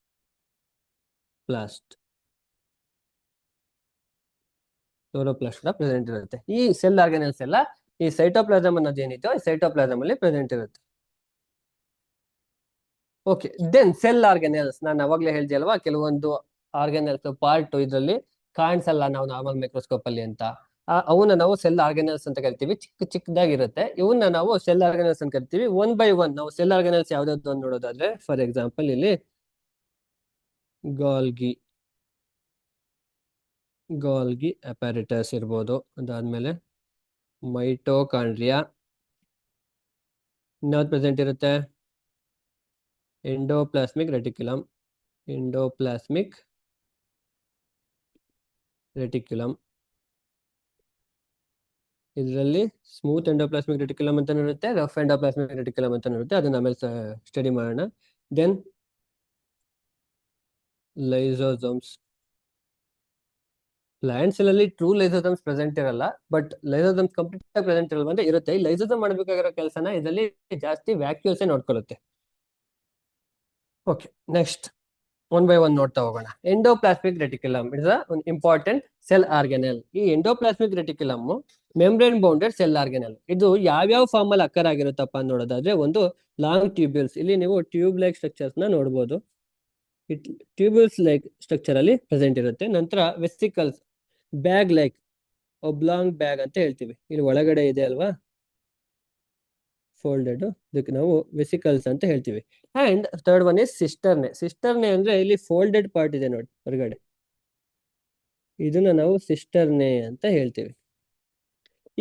ಕೂಡ ಪ್ರೆಸೆಂಟ್ ಇರುತ್ತೆ. ಈ ಸೆಲ್ ಆರ್ಗನಲ್ಸ್ ಎಲ್ಲ ಈ ಸೈಟೋಪ್ಲಾಸಮ್ ಅನ್ನೋದು ಏನಿತ್ತು, ಈ ಸೈಟೋಪ್ಲಾಸಮ್ ಅಲ್ಲಿ ಪ್ರೆಸೆಂಟ್ ಇರುತ್ತೆ. Okay, then cell organelles. ನಾನು ಅವಾಗ್ಲೇ ಹೇಳ್ದೆ ಅಲ್ವಾ, ಕೆಲವೊಂದು ಆರ್ಗನಲ್ಸ್ ಪಾರ್ಟ್ ಇದರಲ್ಲಿ ಕಾಣಿಸಲ್ಲ ನಾವು ನಾರ್ಮಲ್ ಮೈಕ್ರೋಸ್ಕೋಪ್ ಅಲ್ಲಿ ಅಂತ. ಅವನ್ನ ನಾವು ಸೆಲ್ ಆರ್ಗನಲ್ಸ್ ಅಂತ ಕರಿತೀವಿ. ಚಿಕ್ಕದಾಗಿರುತ್ತೆ. ಇವನ್ನ ನಾವು ಸೆಲ್ ಆರ್ಗನಲ್ಸ್ ಅಂತ ಕರಿತೀವಿ. ಒನ್ ಬೈ ಒನ್ ನಾವು ಸೆಲ್ ಆರ್ಗನಲ್ಸ್ ಯಾವ್ದಾದ್ರು ಒಂದು ನೋಡೋದಾದ್ರೆ, ಫಾರ್ ಎಕ್ಸಾಂಪಲ್ ಇಲ್ಲಿ ಗಾಲ್ಗಿ ಅಪ್ಯಾರಿಟಸ್ ಇರ್ಬೋದು. ಅದಾದ್ಮೇಲೆ ಮೈಟೋಕಾಂಡ್ರಿಯಾ. ಇನ್ಯಾವ್ದು ಪ್ರೆಸೆಂಟ್ ಇರುತ್ತೆ, ಎಂಡೋಪ್ಲಾಸ್ಮಿಕ್ ರೆಟಿಕ್ಯುಲಮ್. ಇದರಲ್ಲಿ ಸ್ಮೂತ್ ಎಂಡೋಪ್ಲಾಸ್ಮಿಕ್ ರೆಟಿಕ್ಯುಲಮ್ ಅಂತ ಇರುತ್ತೆ, ರಫ್ ಎಂಡೋಪ್ಲಾಸ್ಮಿಕ್ ರೆಟಿಕ್ಯುಲಮ್ ಅಂತ ಇರುತ್ತೆ. ಅದನ್ನ ಆಮೇಲೆ ಸ್ಟಡಿ ಮಾಡೋಣ. Then lysosomes. ಪ್ಲಾಂಟ್ಸ್ ಅಲ್ಲಿ ಟ್ರೂ ಲೈಸೋಸೋಮ್ಸ್ ಪ್ರೆಸೆಂಟ್ ಇರಲ್ಲ, ಬಟ್ ಲೈಸೋಸೋಮ್ಸ್ ಕಂಪ್ಲೀಟ್ ಆಗಿ ಪ್ರೆಸೆಂಟ್ ಇರಲ್ಲ ಅಂದ್ರೆ ಇರುತ್ತೆ. ಈ ಲೈಸೋಸೋಮ್ ಮಾಡಬೇಕಾಗಿರೋ ಕೆಲಸನ ಇದರಲ್ಲಿ ಜಾಸ್ತಿ ವ್ಯಾಕ್ಯೂಲ್ಸ್ ನೋಡ್ಕೊಳ್ಳುತ್ತೆ. Okay, next one by one ನೋಡ್ತಾ ಹೋಗೋಣ. Endoplasmic reticulum is an important cell organelle. ಈ endoplasmic reticulum membrane bounded cell organelle. ಇದು ಯಾವ್ಯಾವ ಫಾರ್ಮ್ ಅಲ್ಲಿ ಅಕ್ಕರ್ ಆಗಿರುತ್ತಪ್ಪ ಅಂತ ನೋಡೋದಾದ್ರೆ, ಒಂದು ಲಾಂಗ್ ಟ್ಯೂಬ್ಯೂಲ್ಸ್. ಇಲ್ಲಿ ನೀವು ಟ್ಯೂಬ್ ಲೈಕ್ ಸ್ಟ್ರಕ್ಚರ್ಸ್ ನ ನೋಡಬಹುದು. ಟ್ಯೂಬ್ಯೂಲ್ಸ್ ಲೈಕ್ ಸ್ಟ್ರಕ್ಚರ್ ಅಲ್ಲಿ ಪ್ರೆಸೆಂಟ್ ಇರುತ್ತೆ. ನಂತರ ವೆಸಿಕಲ್ಸ್, ಬ್ಯಾಗ್ ಲೈಕ್ ಒಬ್ಲಾಂಗ್ ಬ್ಯಾಗ್ ಅಂತ ಹೇಳ್ತೀವಿ. ಇಲ್ಲಿ ಒಳಗಡೆ ಇದೆ ಅಲ್ವಾ ಫೋಲ್ಡೆಡ್, ಇದಕ್ಕೆ ನಾವು ವೆಸಿಕಲ್ಸ್ ಅಂತ ಹೇಳ್ತೀವಿ. ಅಂಡ್ ಥರ್ಡ್ ಒನ್ ಇಸ್ ಸಿಸ್ಟರ್ನೆ ಅಂದ್ರೆ ಇಲ್ಲಿ ಫೋಲ್ಡೆಡ್ ಪಾರ್ಟ್ ಇದೆ ನೋಡಿ ಹೊರಗಡೆ, ಇದನ್ನ ನಾವು ಸಿಸ್ಟರ್ನೆ ಅಂತ ಹೇಳ್ತೀವಿ.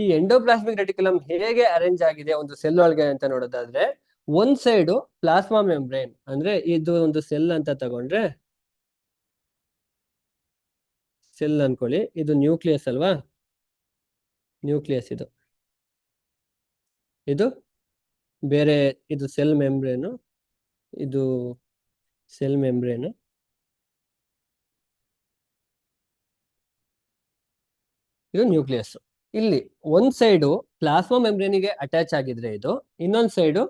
ಈ ಎಂಡೋಪ್ಲಾಸ್ಮಿಕ್ ರೆಟಿಕ್ಯುಲಮ್ ಹೇಗೆ ಅರೇಂಜ್ ಆಗಿದೆ ಒಂದು ಸೆಲ್ ಒಳಗೆ ಅಂತ ನೋಡೋದಾದ್ರೆ, ಒಂದ್ ಸೈಡ್ ಪ್ಲಾಸ್ಮಾ ಮೆಂಬ್ರೇನ್, ಅಂದ್ರೆ ಇದು ಒಂದು ಸೆಲ್ ಅಂತ ತಗೊಂಡ್ರೆ, ಸೆಲ್ ಅನ್ಕೊಳ್ಳಿ, ಇದು ನ್ಯೂಕ್ಲಿಯಸ್ ಅಲ್ವಾ, ನ್ಯೂಕ್ಲಿಯಸ್ ಇದು ಬೇರೆ, ಇದು ಸೆಲ್ ಮೆಂಬ್ರೇನು, ಇದು ಸೆಲ್ ಮೆಂಬ್ರೇನು, ಇದು ನ್ಯೂಕ್ಲಿಯಸ್. ಇಲ್ಲಿ ಒಂದ್ ಸೈಡು ಪ್ಲಾಸ್ಮಾ ಮೆಂಬ್ರೇನಿಗೆ ಅಟ್ಯಾಚ್ ಆಗಿದ್ರೆ ಇದು, ಇನ್ನೊಂದ್ ಸೈಡು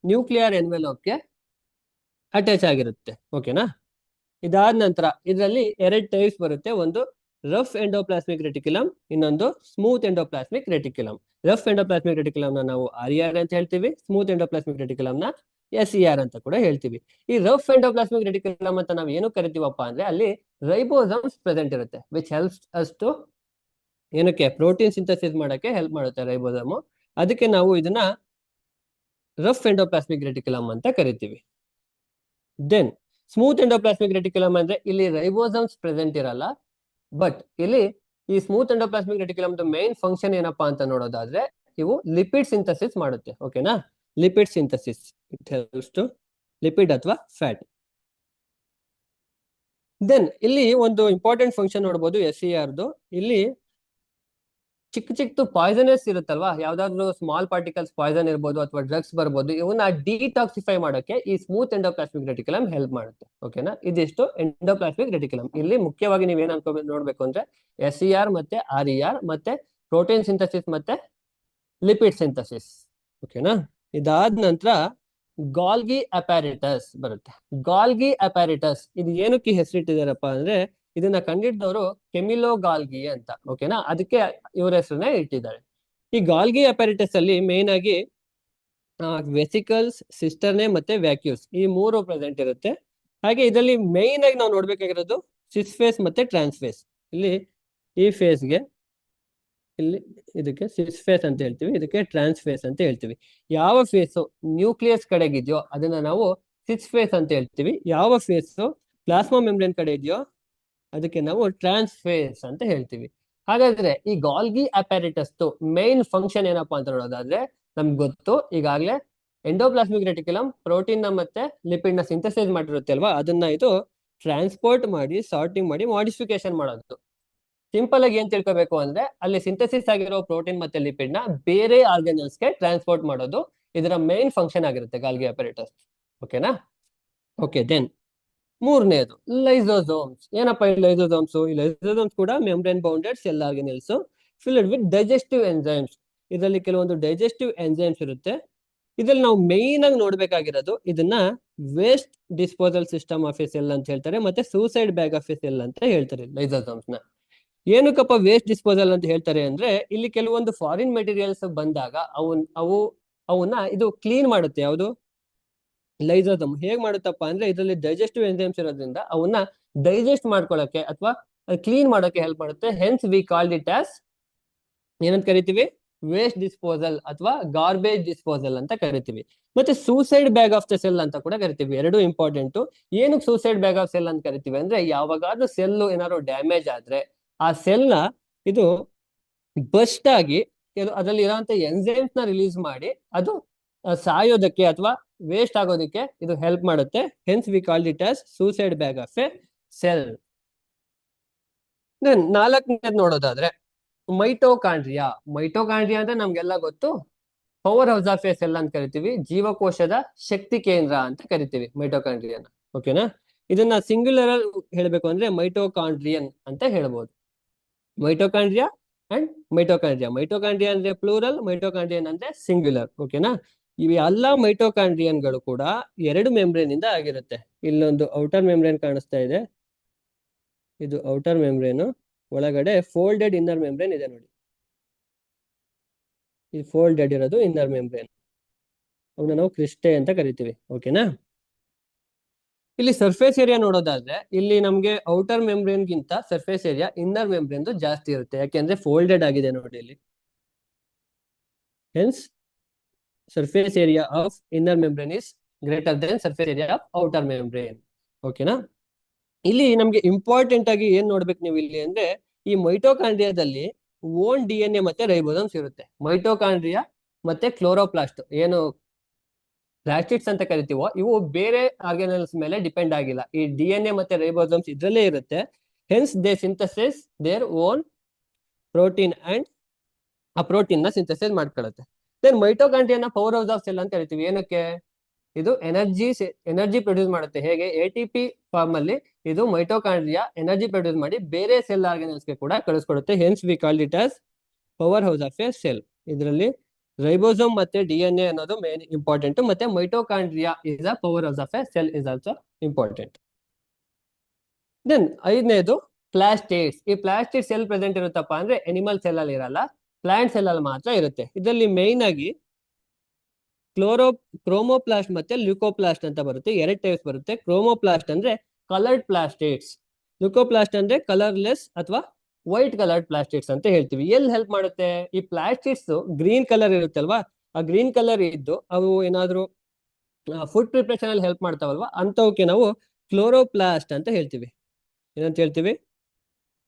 ನ್ಯೂಕ್ಲಿಯರ್ ಎನ್ವೆಲೋಪ್ಗೆ ಅಟ್ಯಾಚ್ ಆಗಿರುತ್ತೆ. ಓಕೆನಾ? ಇದಾದ ನಂತರ ಇದರಲ್ಲಿ ಎರಡು ಟೈಪ್ಸ್ ಬರುತ್ತೆ. ಒಂದು ರಫ್ ಎಂಡೋಪ್ಲಾಸ್ಮಿಕ್ ರೆಟಿಕ್ಯುಲಮ್, ಇನ್ನೊಂದು smooth endoplasmic reticulum. Rough endoplasmic reticulum ನಾವು RER ಅಂತ ಹೇಳ್ತೀವಿ, ಸ್ಮೂತ್ ಎಂಡೋಪ್ಲಾಸ್ಮಿಕ್ ರೆಟಿಕ್ಯುಲಮ್ SER ಅಂತ ಕೂಡ ಹೇಳ್ತೀವಿ. ಈ ರಫ್ ಎಂಡೋಪ್ಲಾಸ್ಮಿಕ್ ರೆಟಿಕ್ಯುಲಮ್ ಅಂತ ನಾವು ಏನು ಕರಿತೀವಪ್ಪ ಅಂದ್ರೆ, ಅಲ್ಲಿ ರೈಬೋಸಮ್ಸ್ ಪ್ರೆಸೆಂಟ್ ಇರುತ್ತೆ, ವಿಚ್ ಹೆಲ್ಪ್ಸ್ ಅಸ್ ಟು ಏನಕ್ಕೆ ಪ್ರೋಟೀನ್ ಸಿಂಥಸಿಸ್ ಮಾಡಕ್ಕೆ ಹೆಲ್ಪ್ ಮಾಡುತ್ತೆ ರೈಬೋಸಮ್. ಅದಕ್ಕೆ ನಾವು ಇದನ್ನ ರಫ್ ಎಂಡೋಪ್ಲಾಸ್ಮಿಕ್ ರೆಟಿಕ್ಯುಲಮ್ ಅಂತ ಕರಿತೀವಿ. ದೆನ್ ಸ್ಮೂತ್ ಎಂಡೋಪ್ಲಾಸ್ಮಿಕ್ ರೆಟಿಕ್ಯುಲಮ್ ಅಂದ್ರೆ ಇಲ್ಲಿ ರೈಬೋಸಮ್ಸ್ ಪ್ರೆಸೆಂಟ್ ಇರಲ್ಲ, ಬಟ್ ಇಲ್ಲಿ ಈ smooth endoplasmic reticulum main function ಏನಪ್ಪಾ ಅಂತ ನೋಡೋದಾದ್ರೆ, ಇವು ಲಿಪಿಡ್ ಸಿಂಥಸಿಸ್ ಮಾಡುತ್ತೆ. ಓಕೆನಾ? Lipid synthesis, it helps to lipid ಅಥವಾ ಫ್ಯಾಟ್. ದೆನ್ ಇಲ್ಲಿ ಒಂದು ಇಂಪಾರ್ಟೆಂಟ್ ಫಂಕ್ಷನ್ ನೋಡ್ಬೋದು SCRದು. ಇಲ್ಲಿ ಚಿಕ್ಕ ಚಿಕ್ಕ ಪಾಯ್ಸನಸ್ ಇರುತ್ತಲ್ವಾ, ಯಾವ್ದಾದ್ರು ಸ್ಮಾಲ್ ಪಾರ್ಟಿಕಲ್ಸ್ ಪಾಯ್ಸನ್ ಇರ್ಬೋದು ಅಥವಾ ಡ್ರಗ್ಸ್ ಬರ್ಬೋದು, ಇವನ್ನ ಡಿಟಾಕ್ಸಿಫೈ ಮಾಡೋಕೆ ಈ ಸ್ಮೂತ್ ಎಂಡೋಪ್ಲಾಸ್ಮಿಕ್ ರೆಟಿಕ್ಯುಲಮ್ ಹೆಲ್ಪ್ ಮಾಡುತ್ತೆ. ಓಕೆನಾ, ಇದಿಷ್ಟು ಎಂಡೋಪ್ಲಾಸ್ಮಿಕ್ ರೆಟಿಕ್ಯುಲಮ್. ಇಲ್ಲಿ ಮುಖ್ಯವಾಗಿ ನೀವೇನ್ ನೋಡ್ಬೇಕು ಅಂದ್ರೆ SCR ಮತ್ತೆ RER ಮತ್ತೆ ಪ್ರೋಟೀನ್ ಸಿಂಥಸಿಸ್ ಮತ್ತೆ ಲಿಪಿಡ್ ಸಿಂಥಸಿಸ್. ಓಕೆನಾ, ಇದಾದ ನಂತರ ಗಾಲ್ಗಿ ಅಪ್ಯಾರಿಟಸ್ ಬರುತ್ತೆ. ಗಾಲ್ಗಿ ಅಪ್ಯಾರಿಟಸ್ ಇದು ಏನಕ್ಕೆ ಹೆಸರಿಟ್ಟಿದಾರಪ್ಪ ಅಂದ್ರೆ ಇದನ್ನ ಕಂಡಿಡಿದವರು ಕೆಮಿಲೋ ಗಾಲ್ಗಿ ಅಂತ. ಓಕೆನಾ, ಅದಕ್ಕೆ ಇವ್ರ ಹೆಸರನ್ನ ಇಟ್ಟಿದ್ದಾರೆ. ಈ ಗಾಲ್ಗಿ ಅಪ್ಯಾರಿಟಸ್ ಅಲ್ಲಿ ಮೇನ್ ಆಗಿ ವೆಸಿಕಲ್ಸ್, ಸಿಸ್ಟರ್ನೆ ಮತ್ತೆ ವ್ಯಾಕ್ಯೂಲ್ಸ್ ಈ ಮೂರು ಪ್ರೆಸೆಂಟ್ ಇರುತ್ತೆ. ಹಾಗೆ ಇದರಲ್ಲಿ ಮೇನ್ ಆಗಿ ನಾವು ನೋಡ್ಬೇಕಾಗಿರೋದು ಸಿಸ್ ಫೇಸ್ ಮತ್ತೆ ಟ್ರಾನ್ಸ್ ಫೇಸ್. ಇಲ್ಲಿ ಈ ಫೇಸ್ಗೆ ಇಲ್ಲಿ ಇದಕ್ಕೆ ಸಿಸ್ ಫೇಸ್ ಅಂತ ಹೇಳ್ತೀವಿ, ಇದಕ್ಕೆ ಟ್ರಾನ್ಸ್ ಫೇಸ್ ಅಂತ ಹೇಳ್ತೀವಿ. ಯಾವ ಫೇಸ್ ನ್ಯೂಕ್ಲಿಯಸ್ ಕಡೆಗಿದೆಯೋ ಅದನ್ನ ನಾವು ಸಿಸ್ ಫೇಸ್ ಅಂತ ಹೇಳ್ತೀವಿ. ಯಾವ ಫೇಸ್ ಪ್ಲಾಸ್ಮಾ ಮೆಂಬ್ರೇನ್ ಕಡೆ ಇದೆಯೋ ಅದಕ್ಕೆ ನಾವು ಟ್ರಾನ್ಸ್ ಫೇಸ್ ಅಂತ ಹೇಳ್ತೀವಿ. ಹಾಗಾದ್ರೆ ಈ ಗಾಲ್ಗಿ ಅಪ್ಯಾರಿಟಸ್ ಮೇನ್ ಫಂಕ್ಷನ್ ಏನಪ್ಪಾ ಅಂತ ನೋಡೋದಾದ್ರೆ ನಮ್ಗೆ ಗೊತ್ತು ಈಗಾಗಲೇ, ಎಂಡೋಪ್ಲಾಸ್ಮಿಕ್ ರೆಟಿಕ್ಯುಲಮ್ ಪ್ರೋಟೀನ್ ನ ಮತ್ತೆ ಲಿಪಿಡ್ ನ ಸಿಂಥಸೈಸ್ ಮಾಡಿರುತ್ತೆ ಅಲ್ವಾ, ಅದನ್ನ ಇದು ಟ್ರಾನ್ಸ್ಪೋರ್ಟ್ ಮಾಡಿ ಸಾರ್ಟಿಂಗ್ ಮಾಡಿ ಮಾಡಿಫಿಕೇಶನ್ ಮಾಡೋದು. ಸಿಂಪಲ್ ಆಗಿ ಏನ್ ತಿಳ್ಕೋಬೇಕು ಅಂದ್ರೆ ಅಲ್ಲಿ ಸಿಂಥಸಿಸ್ ಆಗಿರೋ ಪ್ರೋಟೀನ್ ಮತ್ತೆ ಲಿಪಿಡ್ ನ ಬೇರೆ ಆರ್ಗನಲ್ಸ್ ಗೆ ಟ್ರಾನ್ಸ್ಪೋರ್ಟ್ ಮಾಡೋದು ಇದರ ಮೇನ್ ಫಂಕ್ಷನ್ ಆಗಿರುತ್ತೆ ಗಾಲ್ಗಿ ಅಪರೇಟಸ್. ಓಕೆನಾ, ಓಕೆ. ದೆನ್ ಮೂರನೇದು ಲೈಸೋಸೋಮ್ಸ್. ಏನಪ್ಪಾ ಈ ಲೈಸೋಸೋಮ್ಸ್? ಈ ಲೈಸೋಸೋಮ್ಸ್ ಕೂಡ membrane bounded cell organelles filled with digestive enzymes. ಇದರಲ್ಲಿ ಕೆಲವೊಂದು ಡೈಜೆಸ್ಟಿವ್ ಎಂಜೈಮ್ಸ್ ಇರುತ್ತೆ. ಇದ್ರಲ್ಲಿ ನಾವು ಮೇನ್ ಆಗಿ ನೋಡ್ಬೇಕಾಗಿರೋದು ಇದನ್ನ waste disposal system of a cell ಅಂತ ಹೇಳ್ತಾರೆ, ಮತ್ತೆ suicide bag of a cell ಅಂತ ಹೇಳ್ತಾರೆ ಲೈಸೋಸೋಮ್ಸ್ ನ. ಏನಕ್ಕಪ್ಪ ವೇಸ್ಟ್ ಡಿಸ್ಪೋಸಲ್ ಅಂತ ಹೇಳ್ತಾರೆ ಅಂದ್ರೆ ಇಲ್ಲಿ ಕೆಲವೊಂದು ಫಾರಿನ್ ಮೆಟೀರಿಯಲ್ಸ್ ಬಂದಾಗ ಅವನ್ನ ಇದು ಕ್ಲೀನ್ ಮಾಡುತ್ತೆ. ಯಾವುದು? ಲೈಸೋಸೋಮ್. ಹೇಗ್ ಮಾಡುತ್ತಪ್ಪ ಅಂದ್ರೆ ಇದರಲ್ಲಿ ಡೈಜೆಸ್ಟಿವ್ ಎಂಜೈಮ್ಸ್ ಇರೋದ್ರಿಂದ ಅವನ್ನ ಡೈಜೆಸ್ಟ್ ಮಾಡ್ಕೊಳ್ಳೋಕೆ ಅಥವಾ ಕ್ಲೀನ್ ಮಾಡೋಕೆ ಹೆಲ್ಪ್ ಮಾಡುತ್ತೆ. Hence we called it as ಏನಂತ ಕರಿತೀವಿ? ವೇಸ್ಟ್ ಡಿಸ್ಪೋಸಲ್ ಅಥವಾ ಗಾರ್ಬೇಜ್ ಡಿಸ್ಪೋಸಲ್ ಅಂತ ಕರಿತೀವಿ. ಮತ್ತೆ suicide bag of the cell ಅಂತ ಕೂಡ ಕರಿತೀವಿ. ಎರಡು ಇಂಪಾರ್ಟೆಂಟ್. ಏನಕ್ಕೆ ಸೂಸೈಡ್ ಬ್ಯಾಗ್ ಆಫ್ ಸೆಲ್ ಅಂತ ಕರಿತೀವಿ ಅಂದ್ರೆ ಯಾವಾಗಾದ್ರೂ ಸೆಲ್ ಏನಾದ್ರು ಡ್ಯಾಮೇಜ್ ಆದ್ರೆ ಆ ಸೆಲ್ ನ ಇದು ಬಸ್ಟ್ ಆಗಿ ಅದರಲ್ಲಿ ಇರೋಂತ ಎಂಜೈಮ್ಸ್ ನ ರಿಲೀಸ್ ಮಾಡಿ ಅದು ಸಾಯೋದಕ್ಕೆ ಅಥವಾ ವೇಸ್ಟ್ ಆಗೋದಕ್ಕೆ ಇದು ಹೆಲ್ಪ್ ಮಾಡುತ್ತೆ. Hence we called it as suicide bag of a cell. Then ನಾಲ್ಕನೇದು ನೋಡೋದಾದ್ರೆ ಮೈಟೋಕಾಂಡ್ರಿಯಾ. ಮೈಟೋಕಾಂಡ್ರಿಯಾ ಅಂದ್ರೆ ನಮ್ಗೆಲ್ಲ ಗೊತ್ತು, power house of a cell ಅಂತ ಕರಿತೀವಿ, ಜೀವಕೋಶದ ಶಕ್ತಿ ಕೇಂದ್ರ ಅಂತ ಕರಿತೀವಿ ಮೈಟೋಕಾಂಡ್ರಿಯಾನ. ಓಕೆನಾ, ಇದನ್ನ ಸಿಂಗ್ಯುಲರ್ ಹೇಳ್ಬೇಕು ಅಂದ್ರೆ ಮೈಟೋಕಾಂಡ್ರಿಯನ್ ಅಂತ ಹೇಳ್ಬೋದು. Mitochondria and mitochondria. ಮೈಟೋಕಾಂಡ್ರಿಯಾ ಅಂದ್ರೆ ಪ್ಲೂರಲ್, ಮೈಟೋಕಾಂಡ್ರಿಯನ್ ಅಂದ್ರೆ ಸಿಂಗ್ಯುಲರ್. ಓಕೆನಾ, ಇವು ಎಲ್ಲ ಮೈಟೋಕಾಂಡ್ರಿಯನ್ಗಳು ಕೂಡ ಎರಡು ಮೆಂಬ್ರೇನ್ ಇಂದ ಆಗಿರುತ್ತೆ. ಇಲ್ಲೊಂದು ಔಟರ್ ಮೆಂಬ್ರೇನ್ ಕಾಣಿಸ್ತಾ ಇದೆ, ಇದು ಔಟರ್ ಮೆಂಬ್ರೇನ್. ಒಳಗಡೆ ಫೋಲ್ಡೆಡ್ ಇನ್ನರ್ ಮೆಂಬ್ರೇನ್ ಇದೆ ನೋಡಿ, ಇದು ಫೋಲ್ಡೆಡ್ ಇರೋದು ಇನ್ನರ್ ಮೆಂಬ್ರೇನ್. ಅವನ್ನ ನಾವು ಕ್ರಿಸ್ಟೆ ಅಂತ ಕರಿತೀವಿ. ಓಕೆನಾ, ಇಲ್ಲಿ ಸರ್ಫೇಸ್ ಏರಿಯಾ ನೋಡೋದಾದ್ರೆ ಇಲ್ಲಿ ನಮ್ಗೆ ಔಟರ್ ಮೆಂಬ್ರೇನ್ ಗಿಂತ ಸರ್ಫೇಸ್ ಏರಿಯಾ ಇನ್ನರ್ ಮೆಂಬ್ರೇನ್ ಜಾಸ್ತಿ ಇರುತ್ತೆ. ಯಾಕೆಂದ್ರೆ ಫೋಲ್ಡೆಡ್ ಆಗಿದೆ ನೋಡಿ ಇಲ್ಲಿ. Hence surface area of inner membrane is greater than surface area of outer membrane. ಓಕೆನಾ, ಇಲ್ಲಿ ನಮ್ಗೆ ಇಂಪಾರ್ಟೆಂಟ್ ಆಗಿ ಏನ್ ನೋಡ್ಬೇಕು ನೀವು ಇಲ್ಲಿ ಅಂದ್ರೆ ಈ ಮೈಟೋಕಾಂಡ್ರಿಯಾದಲ್ಲಿ ಓನ್ DNA ಮತ್ತೆ ರೈಬೋಸೋಮ್ಸ್ ಇರುತ್ತೆ. ಮೈಟೋಕಾಂಡ್ರಿಯಾ ಮತ್ತೆ ಕ್ಲೋರೋಪ್ಲಾಸ್ಟ್ ಏನು ಪ್ಲಾಸ್ಟಿಡ್ಸ್ ಅಂತ ಕರಿತೀವೋ ಇವು ಬೇರೆ ಆರ್ಗನಲ್ಸ್ ಮೇಲೆ ಡಿಪೆಂಡ್ ಆಗಿಲ್ಲ. ಈ DNA ಮತ್ತೆ ರೈಬೋಸೋಮ್ಸ್ ಇದ್ರಲ್ಲೇ ಇರುತ್ತೆ. Hence they synthesize their own protein and ಆ ಪ್ರೋಟೀನ್ ನ ಸಿಂಥಸೈಸ್ ಮಾಡ್ಕೊಳ್ಳುತ್ತೆ. ದೆನ್ ಮೈಟೋಕಾಂಡ್ರಿಯಾನ ಪವರ್ ಹೌಸ್ ಆಫ್ ಸೆಲ್ ಅಂತ ಕರಿತೀವಿ. ಏನಕ್ಕೆ? ಇದು ಎನರ್ಜಿ ಪ್ರೊಡ್ಯೂಸ್ ಮಾಡುತ್ತೆ. ಹೇಗೆ ATP ಫಾರ್ಮ್ ಅಲ್ಲಿ ಇದು ಮೈಟೋಕಾಂಡ್ರಿಯಾ ಎನರ್ಜಿ ಪ್ರೊಡ್ಯೂಸ್ ಮಾಡಿ ಬೇರೆ ಸೆಲ್ ಆರ್ಗನಲ್ಸ್ ಗೆ ಕೂಡ ಕಳಿಸ್ಕೊಡುತ್ತೆ. Hence we called it as power house of a cell. ಇದರಲ್ಲಿ ರೈಬೋಸೋಮ್ ಮತ್ತೆ DNA ಅನ್ನೋದು ಮೇನ್ ಇಂಪಾರ್ಟೆಂಟ್, ಮತ್ತೆ mitochondria is a power house of a cell is also important. Then ಐದನೇದು ಪ್ಲಾಸ್ಟಿಡ್ಸ್. ಈ ಪ್ಲಾಸ್ಟಿಡ್ಸ್ ಎಲ್ಲಿ ಪ್ರೆಸೆಂಟ್ ಇರುತ್ತಪ್ಪ ಅಂದ್ರೆ ಎನಿಮಲ್ ಸೆಲ್ ಅಲ್ಲಿ ಇರಲ್ಲ, ಪ್ಲಾಂಟ್ ಸೆಲ್ ಅಲ್ಲಿ ಮಾತ್ರ ಇರುತ್ತೆ. ಇದರಲ್ಲಿ ಮೇನ್ ಆಗಿ ಕ್ರೋಮೋಪ್ಲಾಸ್ಟ್ ಮತ್ತೆ ಲ್ಯೂಕೋಪ್ಲಾಸ್ಟ್ ಅಂತ ಬರುತ್ತೆ. ಎರಡು ಟೈಪ್ಸ್ ಬರುತ್ತೆ. ಕ್ರೋಮೋಪ್ಲಾಸ್ಟ್ ಅಂದ್ರೆ ಕಲರ್ಡ್ ಪ್ಲಾಸ್ಟಿಡ್ಸ್, ಲ್ಯೂಕೋಪ್ಲಾಸ್ಟ್ ಅಂದ್ರೆ ಕಲರ್ಲೆಸ್ ಅಥವಾ ವೈಟ್ ಕಲರ್ಡ್ ಪ್ಲಾಸ್ಟಿಡ್ಸ್ ಅಂತ ಹೇಳ್ತೀವಿ. ಎಲ್ಲಿ ಹೆಲ್ಪ್ ಮಾಡುತ್ತೆ? ಈ ಪ್ಲಾಸ್ಟಿಡ್ಸ್ ಗ್ರೀನ್ ಕಲರ್ ಇರುತ್ತಲ್ವಾ, ಆ ಗ್ರೀನ್ ಕಲರ್ ಇದ್ದು ಅವು ಏನಾದ್ರು ಫುಡ್ ಪ್ರಿಪರೇಷನ್ ಅಲ್ಲಿ ಹೆಲ್ಪ್ ಮಾಡ್ತಾವಲ್ವಾ, ಅಂತವಕ್ಕೆ ನಾವು ಕ್ಲೋರೋಪ್ಲಾಸ್ಟ್ ಅಂತ ಹೇಳ್ತೀವಿ. ಏನಂತ ಹೇಳ್ತೀವಿ?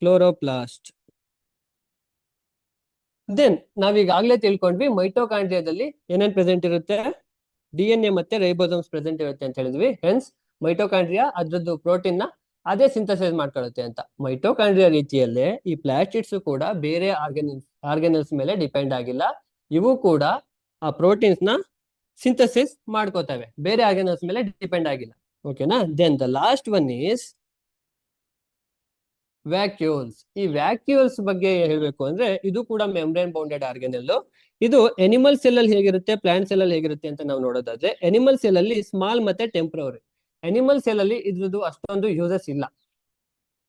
ಕ್ಲೋರೋಪ್ಲಾಸ್ಟ್. ದೆನ್ ನಾವೀಗಾಗ್ಲೇ ತಿಳ್ಕೊಂಡ್ವಿ ಮೈಟೋಕಾಂಡ್ರಿಯಾದಲ್ಲಿ ಏನೇನ್ ಪ್ರೆಸೆಂಟ್ ಇರುತ್ತೆ, DNA ಮತ್ತೆ ರೈಬೋಸೋಮ್ಸ್ ಪ್ರೆಸೆಂಟ್ ಇರುತ್ತೆ ಅಂತ ಹೇಳಿದ್ವಿ. ಹೆನ್ಸ್ ಮೈಟೋಕಾಂಡ್ರಿಯಾ ಅದ್ರದ್ದು ಪ್ರೋಟೀನ್ ನ ಅದೇ ಸಿಂಥಸೈಸ್ ಮಾಡ್ಕೊಳ್ಳುತ್ತೆ ಅಂತ. ಮೈಟೋಕಾಂಡ್ರಿಯಾ ರೀತಿಯಲ್ಲೇ ಈ ಪ್ಲಾಸ್ಟಿಡ್ಸ್ ಕೂಡ ಬೇರೆ ಆರ್ಗನಲ್ಸ್ ಮೇಲೆ ಡಿಪೆಂಡ್ ಆಗಿಲ್ಲ. ಇವು ಕೂಡ ಆ ಪ್ರೋಟೀನ್ಸ್ ನ ಸಿಂಥಸಿಸ್ ಮಾಡ್ಕೋತವೆ, ಬೇರೆ ಆರ್ಗನಲ್ಸ್ ಮೇಲೆ ಡಿಪೆಂಡ್ ಆಗಿಲ್ಲ. ಓಕೆನಾ. Then the last one is vacuoles. ಈ ವ್ಯಾಕ್ಯೂಲ್ಸ್ ಬಗ್ಗೆ ಹೇಳ್ಬೇಕು ಅಂದ್ರೆ ಇದು ಕೂಡ ಮೆಂಬ್ರೇನ್ ಬೌಂಡೆಡ್ ಆರ್ಗನೆಲ್. ಇದು ಎನಿಮಲ್ ಸೆಲ್ ಅಲ್ಲಿ ಹೇಗಿರುತ್ತೆ, ಪ್ಲಾಂಟ್ ಸೆಲ್ ಅಲ್ಲಿ ಹೇಗಿರುತ್ತೆ ಅಂತ ನಾವು ನೋಡೋದಾದ್ರೆ, ಎನಿಮಲ್ ಸೆಲ್ ಅಲ್ಲಿ ಸ್ಮಾಲ್ ಮತ್ತೆ ಟೆಂಪ್ರವರಿ. ಎನಿಮಲ್ ಸೆಲ್ ಅಲ್ಲಿ ಇದ್ರದ್ದು ಅಷ್ಟೊಂದು ಯೂಸಸ್ ಇಲ್ಲ.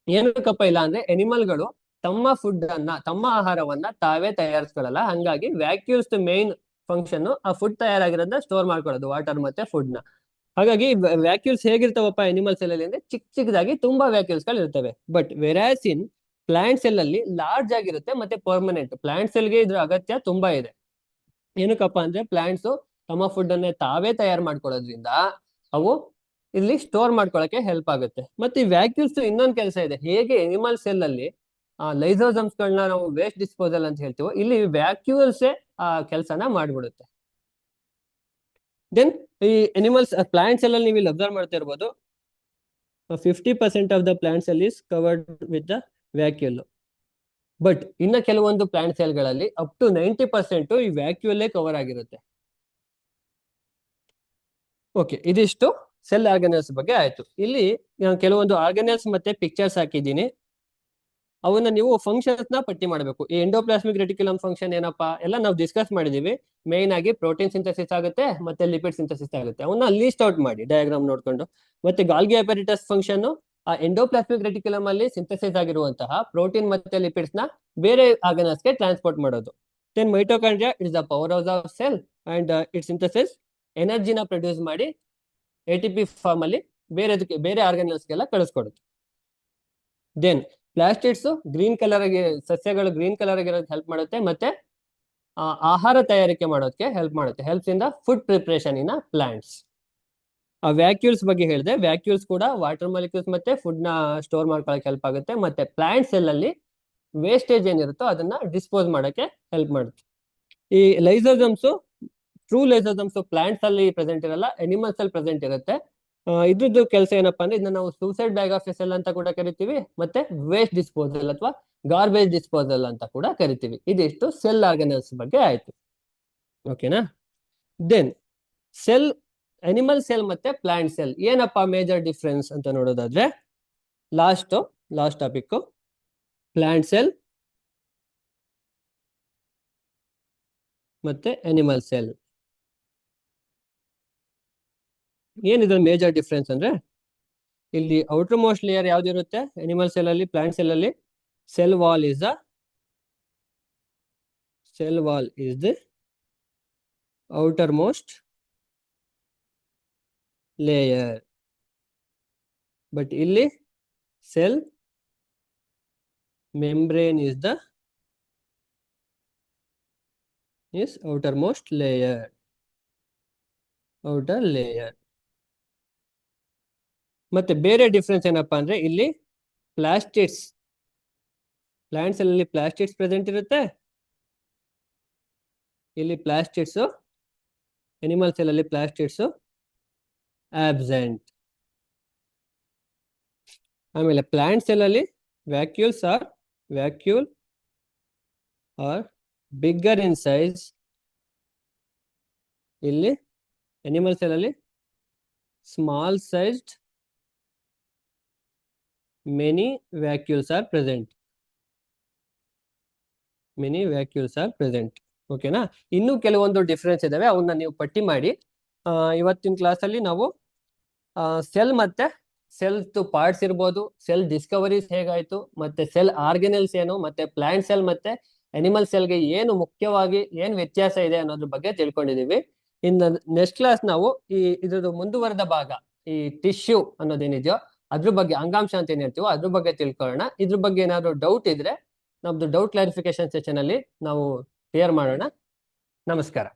ಏನಕ್ಕಪ್ಪ ಇಲ್ಲ ಅಂದ್ರೆ ಎನಿಮಲ್ಗಳು ತಮ್ಮ ಫುಡ್ ಅನ್ನ, ತಮ್ಮ ಆಹಾರವನ್ನ ತಾವೇ ತಯಾರಿಸ್ಕೊಳ್ಳಲ್ಲ. ಹಂಗಾಗಿ ವ್ಯಾಕ್ಯೂಲ್ಸ್ ಮೇನ್ ಫಂಕ್ಷನ್ ಆ ಫುಡ್ ತಯಾರಾಗಿರೋದನ್ನ ಸ್ಟೋರ್ ಮಾಡ್ಕೊಳ್ಳೋದು, ವಾಟರ್ ಮತ್ತೆ ಫುಡ್ ನ. ಹಾಗಾಗಿ ವ್ಯಾಕ್ಯೂಲ್ಸ್ ಹೇಗಿರ್ತಾವಪ್ಪ ಎನಿಮಲ್ ಸೆಲ್ ಅಲ್ಲಿ ಅಂದ್ರೆ ಚಿಕ್ಕದಾಗಿ ತುಂಬಾ ವ್ಯಾಕ್ಯೂಲ್ಸ್ ಗಳು ಇರ್ತವೆ. But whereas in plant cell ಅಲ್ಲಿ ಲಾರ್ಜ್ ಆಗಿರುತ್ತೆ ಮತ್ತೆ ಪರ್ಮನೆಂಟ್. ಪ್ಲಾಂಟ್ ಸೆಲ್ಗೆ ಇದ್ರ ಅಗತ್ಯ ತುಂಬಾ ಇದೆ. ಏನಕ್ಕಪ್ಪ ಅಂದ್ರೆ ಪ್ಲಾಂಟ್ಸ್ ತಮ್ಮ ಫುಡ್ ಅನ್ನೇ ತಾವೇ ತಯಾರು ಮಾಡ್ಕೊಳ್ಳೋದ್ರಿಂದ ಅವು ಇಲ್ಲಿ ಸ್ಟೋರ್ ಮಾಡ್ಕೊಳಕ್ಕೆ ಹೆಲ್ಪ್ ಆಗುತ್ತೆ. ಮತ್ತೆ ಈ ವ್ಯಾಕ್ಯೂಲ್ಸ್ ಇನ್ನೊಂದು ಕೆಲಸ ಇದೆ. ಹೇಗೆ ಎನಿಮಲ್ ಸೆಲ್ ಅಲ್ಲಿ ಲೈಸೋಸಮ್ಸ್ ಗಳನ್ನ ನಾವು ವೇಸ್ಟ್ ಡಿಸ್ಪೋಸಲ್ ಅಂತ ಹೇಳ್ತೀವೋ, ಇಲ್ಲಿ ವ್ಯಾಕ್ಯೂಲ್ಸ್ ಆ ಕೆಲಸನ ಮಾಡ್ಬಿಡುತ್ತೆ. ದೆನ್ ಈ ಎನಿಮಲ್ಸ್ ಪ್ಲಾಂಟ್ ಸೆಲ್ ಅಲ್ಲಿ ನೀವು ಇಲ್ಲಿ ಅಬ್ಸರ್ವ್ ಮಾಡ್ತಾ ಇರ್ಬೋದು, 50% of the plant cell is covered with the vacuole. But ಇನ್ನ ಕೆಲವೊಂದು ಪ್ಲಾಂಟ್ ಸೆಲ್ ಗಳಲ್ಲಿ ಅಪ್ ಟು 90% ಈ ವ್ಯಾಕ್ಯೂಲೇ ಕವರ್ ಆಗಿರುತ್ತೆ. ಓಕೆ, ಇದಿಷ್ಟು ಸೆಲ್ ಆರ್ಗನಲ್ಸ್ ಬಗ್ಗೆ ಆಯ್ತು. ಇಲ್ಲಿ ನಾನು ಕೆಲವೊಂದು ಆರ್ಗನಲ್ಸ್ ಮತ್ತೆ ಪಿಕ್ಚರ್ಸ್ ಹಾಕಿದ್ದೀನಿ. ಅವನ್ನ ನೀವು ಫಂಕ್ಷನ್ಸ್ ನ ಪಟ್ಟಿ ಮಾಡಬೇಕು. ಈ ಎಂಡೋಪ್ಲಾಸ್ಮಿಕ್ ರೆಟಿಕ್ಯುಲಮ್ ಫಂಕ್ಷನ್ ಏನಪ್ಪಾ ಎಲ್ಲ ನಾವು ಡಿಸ್ಕಸ್ ಮಾಡಿದೀವಿ. ಮೇನ್ ಆಗಿ ಪ್ರೋಟೀನ್ ಸಿಂಥಸಿಸ್ ಆಗುತ್ತೆ ಮತ್ತೆ ಲಿಪಿಡ್ ಸಿಂಥಸಿಸ್ ಆಗುತ್ತೆ. ಅವನ್ನ ಲೀಸ್ಟ್ ಔಟ್ ಮಾಡಿ ಡಯಾಗ್ರಾಮ್ ನೋಡ್ಕೊಂಡು. ಮತ್ತೆ ಗಾಲ್ಗಿ ಅಪೆರಿಟಸ್ ಫಂಕ್ಷನ್ ಆ ಎಂಡೋಪ್ಲಾಸ್ಮಿಕ್ ರೆಟಿಕ್ಯುಲಮ್ ಅಲ್ಲಿ ಸಿಂಥಸಿಸ್ ಆಗಿರುವಂತಹ ಪ್ರೋಟೀನ್ ಮತ್ತೆ ಲಿಪಿಡ್ಸ್ ನ ಬೇರೆ ಆರ್ಗನಲ್ಸ್ ಗೆ ಟ್ರಾನ್ಸ್ಪೋರ್ಟ್ ಮಾಡೋದು. Then mitochondria it's the power house of cell and it synthesis ಎನರ್ಜಿನ ಪ್ರೊಡ್ಯೂಸ್ ಮಾಡಿ ATP ಫಾರ್ಮ್ ಅಲ್ಲಿ ಬೇರೆ ಆರ್ಗನಲ್ಸ್ಗೆಲ್ಲ ಕಳಿಸ್ಕೊಡುತ್ತೆ. ದೆನ್ ಪ್ಲಾಸ್ಟಿಡ್ಸ್ ಗ್ರೀನ್ ಕಲರ್ ಆಗಿ, ಸಸ್ಯಗಳು ಗ್ರೀನ್ ಕಲರ್ ಆಗಿರೋದಕ್ಕೆ ಹೆಲ್ಪ್ ಮಾಡುತ್ತೆ ಮತ್ತೆ ಆಹಾರ ತಯಾರಿಕೆ ಮಾಡೋದಕ್ಕೆ ಹೆಲ್ಪ್ ಮಾಡುತ್ತೆ. Helps in the food preparation in plants. ಆ ವ್ಯಾಕ್ಯೂಲ್ಸ್ ಬಗ್ಗೆ ಹೇಳಿದೆ. ವ್ಯಾಕ್ಯೂಲ್ಸ್ ಕೂಡ ವಾಟರ್ ಮಾಲಿಕ್ಯೂಲ್ಸ್ ಮತ್ತೆ ಫುಡ್ ನ ಸ್ಟೋರ್ ಮಾಡ್ಕೊಳಕ್ಕೆ ಹೆಲ್ಪ್ ಆಗುತ್ತೆ. ಮತ್ತೆ ಪ್ಲಾಂಟ್ ಸೆಲ್ ಅಲ್ಲಿ ವೇಸ್ಟೇಜ್ ಏನಿರುತ್ತೋ ಅದನ್ನ ಡಿಸ್ಪೋಸ್ ಮಾಡಕ್ಕೆ ಹೆಲ್ಪ್ ಮಾಡುತ್ತೆ. ಈ ಲೈಸೋಸಮ್ಸ್, ಟ್ರೂ ಲೈಸೋಸಮ್ಸ್ ಪ್ಲಾಂಟ್ಸ್ ಅಲ್ಲಿ ಪ್ರೆಸೆಂಟ್ ಇರಲ್ಲ, ಎನಿಮಲ್ಸ್ ಅಲ್ಲಿ ಪ್ರೆಸೆಂಟ್ ಇರುತ್ತೆ. ಇದ್ರದ್ದು ಕೆಲಸ ಏನಪ್ಪಾ ಅಂದ್ರೆ ಇದನ್ನ ನಾವು ಸೂಸೈಡ್ ಬ್ಯಾಗ್ ಆಫ್ ಸೆಲ್ ಅಂತ ಕೂಡ ಕರಿತೀವಿ, ಮತ್ತೆ ವೇಸ್ಟ್ ಡಿಸ್ಪೋಸಲ್ ಅಥವಾ ಗಾರ್ಬೇಜ್ ಡಿಸ್ಪೋಸಲ್ ಅಂತ ಕೂಡ ಕರಿತೀವಿ. ಇದಿಷ್ಟು ಸೆಲ್ ಆರ್ಗನಲ್ಸ್ ಬಗ್ಗೆ ಆಯ್ತು. ಓಕೆನಾ. ದೆನ್ ಸೆಲ್, ಅನಿಮಲ್ ಸೆಲ್ ಮತ್ತೆ ಪ್ಲಾಂಟ್ ಸೆಲ್ ಏನಪ್ಪಾ ಮೇಜರ್ ಡಿಫ್ರೆನ್ಸ್ ಅಂತ ನೋಡೋದಾದ್ರೆ, ಲಾಸ್ಟ್ ಟಾಪಿಕ್ ಪ್ಲಾಂಟ್ ಸೆಲ್ ಮತ್ತೆ ಅನಿಮಲ್ ಸೆಲ್. ಏನಿದೆ ಮೇಜರ್ ಡಿಫ್ರೆನ್ಸ್ ಅಂದ್ರೆ, ಇಲ್ಲಿ ಔಟರ್ ಮೋಸ್ಟ್ ಲೇಯರ್ ಯಾವ್ದಿರುತ್ತೆ ಅನಿಮಲ್ ಸೆಲ್ ಅಲ್ಲಿ, ಪ್ಲಾಂಟ್ ಸೆಲ್ ಅಲ್ಲಿ cell wall is the outer most layer. But ಇಲ್ಲಿ cell membrane is outer most layer. ಮತ್ತೆ ಬೇರೆ ಡಿಫ್ರೆನ್ಸ್ ಏನಪ್ಪಾ ಅಂದ್ರೆ, ಇಲ್ಲಿ ಪ್ಲಾಸ್ಟಿಡ್ಸ್, ಪ್ಲಾಂಟ್ ಸೆಲ್ ಅಲ್ಲಿ ಪ್ಲಾಸ್ಟಿಡ್ಸ್ ಪ್ರೆಸೆಂಟ್ ಇರುತ್ತೆ, ಇಲ್ಲಿ ಪ್ಲಾಸ್ಟಿಡ್ಸ್, ಅನಿಮಲ್ ಸೆಲ್ ಅಲ್ಲಿ ಪ್ಲಾಸ್ಟಿಡ್ಸ್ ಆಬ್ಸೆಂಟ್. ಆಮೇಲೆ ಪ್ಲಾಂಟ್ ಸೆಲ್ ಅಲ್ಲಿ vacuole are bigger in size. ಇಲ್ಲಿ ಅನಿಮಲ್ ಸೆಲ್ ಅಲ್ಲಿ small sized, many vacuoles are present. ಓಕೆನಾ. ಇನ್ನೂ ಕೆಲವೊಂದು ಡಿಫ್ರೆನ್ಸ್ ಇದಾವೆ, ಅವನ್ನ ನೀವು ಪಟ್ಟಿ ಮಾಡಿ. ಇವತ್ತಿನ ಕ್ಲಾಸಲ್ಲಿ ನಾವು ಸೆಲ್ ಮತ್ತೆ ಸೆಲ್ ಪಾರ್ಟ್ಸ್ ಇರ್ಬೋದು, ಸೆಲ್ ಡಿಸ್ಕವರೀಸ್ ಹೇಗಾಯ್ತು, ಮತ್ತೆ ಸೆಲ್ ಆರ್ಗನಲ್ಸ್ ಏನು, ಮತ್ತೆ ಪ್ಲಾಂಟ್ ಸೆಲ್ ಮತ್ತೆ ಅನಿಮಲ್ ಸೆಲ್ಗೆ ಏನು ಮುಖ್ಯವಾಗಿ ಏನ್ ವ್ಯತ್ಯಾಸ ಇದೆ ಅನ್ನೋದ್ರ ಬಗ್ಗೆ ತಿಳ್ಕೊಂಡಿದೀವಿ. ಇನ್ನು ನೆಕ್ಸ್ಟ್ ಕ್ಲಾಸ್ ನಾವು ಇದ್ರದ್ದು ಮುಂದುವರೆದ ಭಾಗ, ಈ ಟಿಶ್ಯೂ ಅನ್ನೋದೇನಿದೆಯೋ ಅದ್ರ ಬಗ್ಗೆ, ಅಂಗಾಂಶ ಅಂತ ಏನ್ ಹೇಳ್ತೀವೋ ಅದ್ರ ಬಗ್ಗೆ ತಿಳ್ಕೊಳ್ಳೋಣ. ಇದ್ರ ಬಗ್ಗೆ ಏನಾದ್ರು ಡೌಟ್ ಇದ್ರೆ ನಮ್ದು ಡೌಟ್ ಕ್ಲಾರಿಫಿಕೇಶನ್ ಸೆಷನ್ ಅಲ್ಲಿ ನಾವು ಕ್ಲಿಯರ್ ಮಾಡೋಣ. ನಮಸ್ಕಾರ.